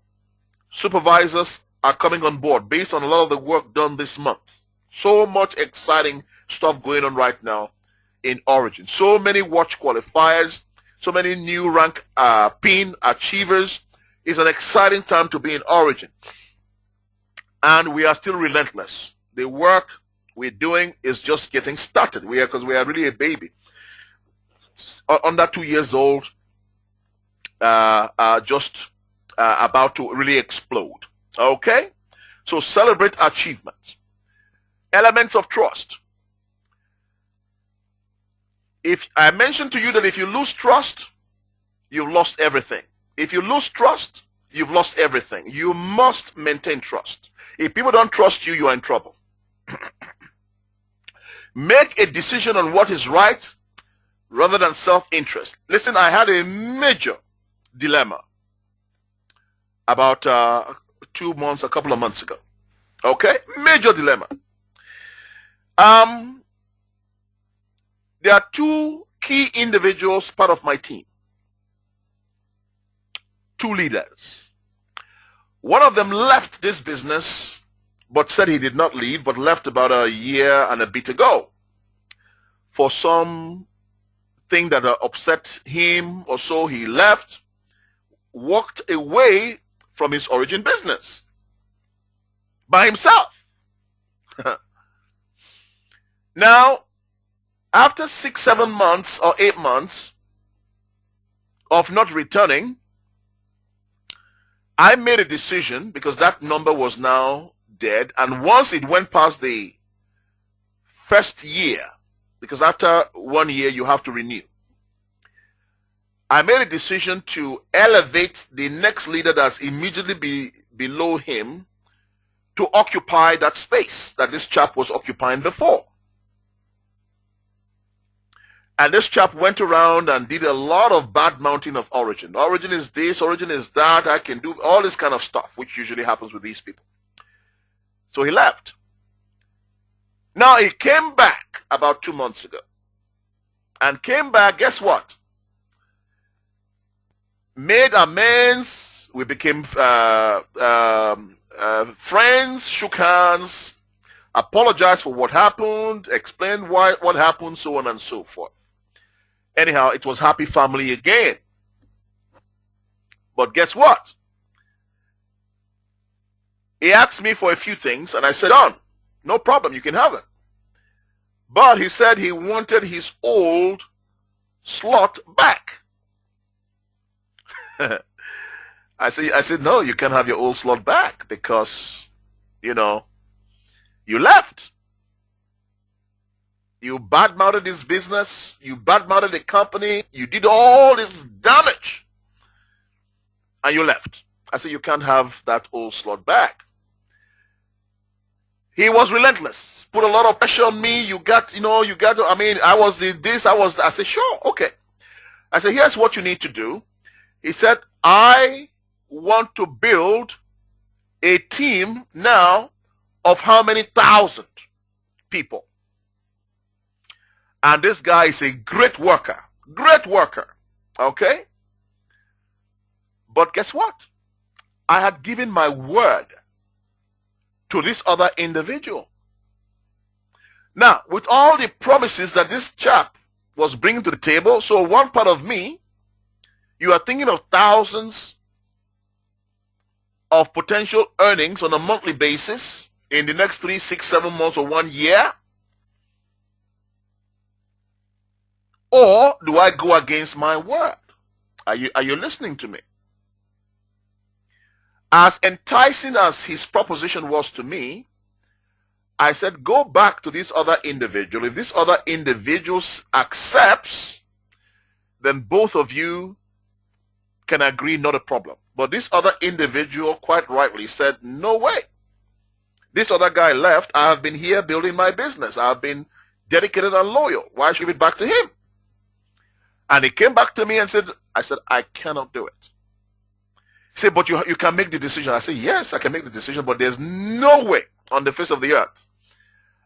supervisors are coming on board based on a lot of the work done this month. So much exciting stuff going on right now in Origin. So many watch qualifiers, so many new rank PIN achievers. It's an exciting time to be in Origin. And we are still relentless. The work we're doing is just getting started. Because we are really a baby. Under 2 years old, just about to really explode. Okay? So celebrate achievements. Elements of trust. If I mentioned to you that if you lose trust, you've lost everything. If you lose trust, you've lost everything. You must maintain trust. If people don't trust you, you are in trouble. Make a decision on what is right rather than self-interest. Listen, I had a major dilemma about 2 months, a couple of months ago. Okay, major dilemma. There are two key individuals part of my team. Two leaders. One of them left this business, but said he did not leave, but left about a year and a bit ago for some thing that upset him or so. He left, walked away from his origin business by himself. Now, after 6, 7 months or 8 months of not returning, I made a decision, because that number was now dead, and once it went past the first year, because after 1 year you have to renew, I made a decision to elevate the next leader that's immediately below him to occupy that space that this chap was occupying before. And this chap went around and did a lot of bad mouthing of origin. Origin is this, origin is that, I can do all this kind of stuff, which usually happens with these people. So he left. Now he came back about 2 months ago. And came back, guess what? Made amends. We became friends, shook hands, apologized for what happened, explained what happened, so on and so forth. Anyhow, it was happy family again. But guess what? He asked me for a few things, and I said, no problem, you can have it. But he said he wanted his old slot back. I said, no, you can't have your old slot back because, you left. You badmouthed his business. You badmouthed the company. You did all this damage. And you left. I said, you can't have that old slot back. He was relentless. Put a lot of pressure on me. I was this, I was that. I said, sure, okay. I said, here's what you need to do. He said, I want to build a team now of how many thousand people. And this guy is a great worker, okay? But guess what? I had given my word to this other individual. Now, with all the promises that this chap was bringing to the table, so one part of me, you are thinking of thousands of potential earnings on a monthly basis in the next 3, 6, 7 months or 1 year? Or do I go against my word? Are you listening to me? As enticing as his proposition was to me, I said, go back to this other individual. If this other individual accepts, then both of you can agree, not a problem. But this other individual quite rightly said, no way. This other guy left. I have been here building my business. I have been dedicated and loyal. Why should I give it back to him? And he came back to me and said, I cannot do it. He said, but you can make the decision. I said, yes, I can make the decision, but there's no way on the face of the earth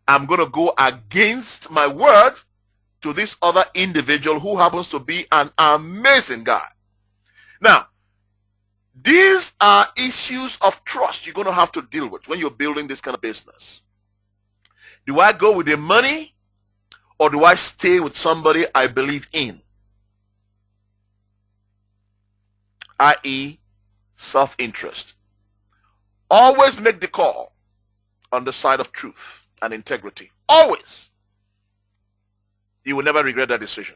I'm going to go against my word to this other individual who happens to be an amazing guy. Now, these are issues of trust you're going to have to deal with when you're building this kind of business. Do I go with the money or do I stay with somebody I believe in? I.e., self-interest. Always make the call on the side of truth and integrity. Always. You will never regret that decision.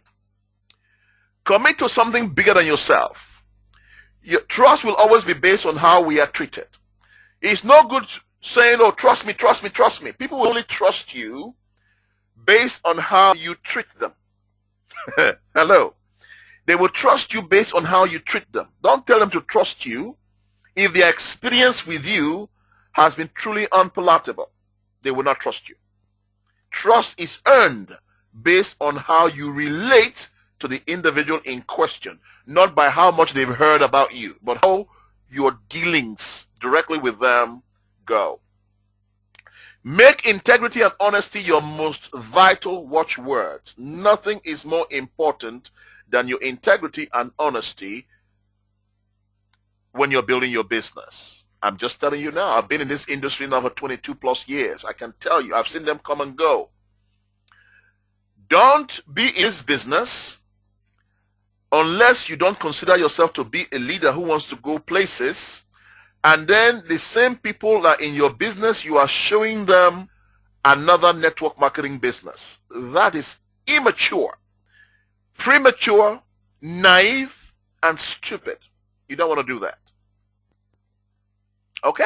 Commit to something bigger than yourself. Your trust will always be based on how we are treated. It's no good saying, oh, trust me, trust me, trust me. People will only trust you based on how you treat them. Hello. They will trust you based on how you treat them. Don't tell them to trust you if their experience with you has been truly unpalatable. They will not trust you. Trust is earned based on how you relate to the individual in question, not by how much they've heard about you, but how your dealings directly with them go. Make integrity and honesty your most vital watchword. Nothing is more important than your integrity and honesty when you're building your business. I'm just telling you now, I've been in this industry now for 22 plus years. I can tell you, I've seen them come and go. Don't be in this business unless you don't consider yourself to be a leader who wants to go places, and then the same people that in your business, you are showing them another network marketing business. That is immature, premature, naive, and stupid. You don't want to do that. Okay?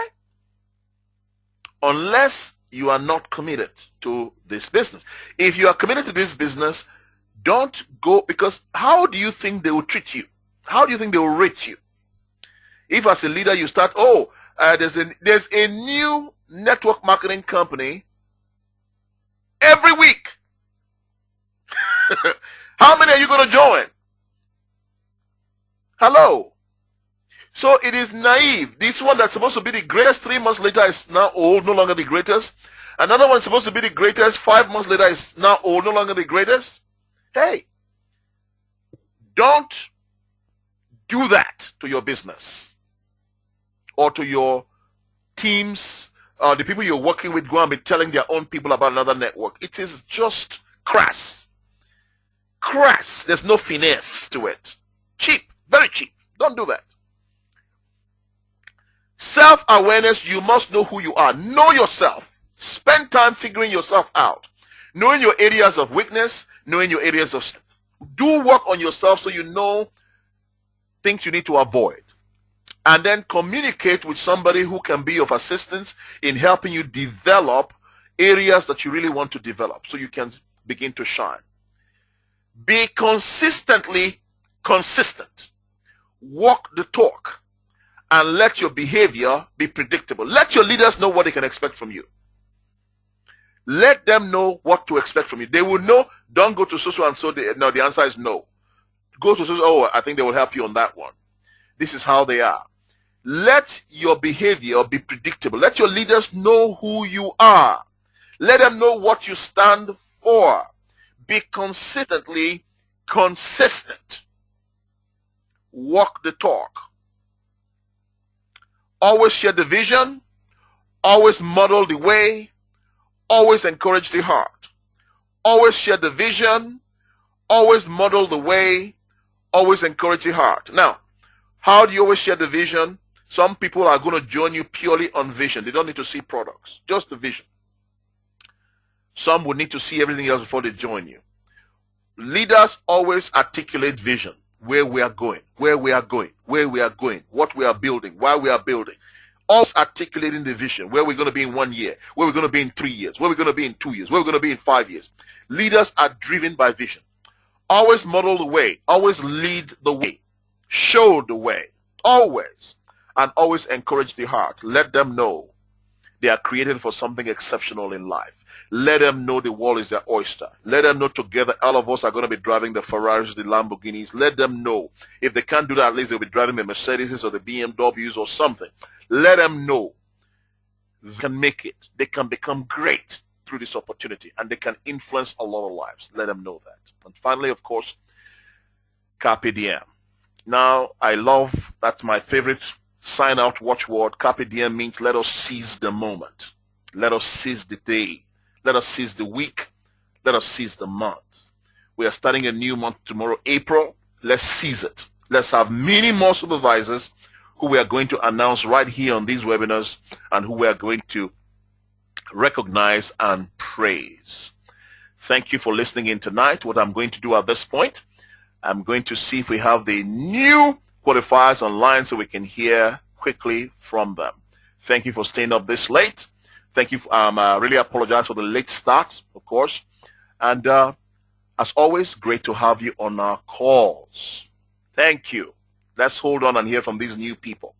Unless you are not committed to this business. If you are committed to this business, don't go, because how do you think they will treat you? How do you think they will rate you? If as a leader you start, there's a new network marketing company every week. How many are you going to join? Hello. So it is naive. This one that's supposed to be the greatest 3 months later is now old, no longer the greatest. Another one supposed to be the greatest 5 months later is now old, no longer the greatest. Hey, don't do that to your business or to your teams. The people you're working with go and be telling their own people about another network. It is just crass. Crass. There's no finesse to it. Cheap. Very cheap. Don't do that. Self-awareness, you must know who you are. Know yourself. Spend time figuring yourself out. Knowing your areas of weakness, knowing your areas of strength. Do work on yourself so you know things you need to avoid. And then communicate with somebody who can be of assistance in helping you develop areas that you really want to develop so you can begin to shine. Be consistently consistent. Walk the talk. And let your behavior be predictable. Let your leaders know what they can expect from you. Let them know what to expect from you. They will know, don't go to so and so. No, the answer is no. Go to so, I think they will help you on that one. This is how they are. Let your behavior be predictable. Let your leaders know who you are. Let them know what you stand for. Be consistently consistent. Walk the talk. Always share the vision. Always model the way. Always encourage the heart. Always share the vision. Always model the way. Always encourage the heart. Now, how do you always share the vision? Some people are going to join you purely on vision. They don't need to see products. Just the vision. Some will need to see everything else before they join you. Leaders always articulate vision. Where we are going, where we are going, where we are going, what we are building, why we are building. Always articulating the vision, where we're going to be in 1 year, where we're going to be in 3 years, where we're going to be in 2 years, where we're going to be in 5 years. Leaders are driven by vision. Always model the way, always lead the way, show the way, always, and always encourage the heart. Let them know they are created for something exceptional in life. Let them know the world is their oyster. Let them know together all of us are going to be driving the Ferraris, the Lamborghinis. Let them know. If they can't do that, at least they'll be driving the Mercedes or the BMWs or something. Let them know they can make it. They can become great through this opportunity, and they can influence a lot of lives. Let them know that. And finally, of course, Carpe Diem. Now, I love, that's my favorite sign-out watchword. Carpe Diem means let us seize the moment. Let us seize the day. Let us seize the week. Let us seize the month. We are starting a new month tomorrow, April. Let's seize it. Let's have many more supervisors who we are going to announce right here on these webinars and who we are going to recognize and praise. Thank you for listening in tonight. What I'm going to do at this point, I'm going to see if we have the new qualifiers online so we can hear quickly from them. Thank you for staying up this late. Thank you. I really apologize for the late start, of course. And as always, great to have you on our calls. Thank you. Let's hold on and hear from these new people.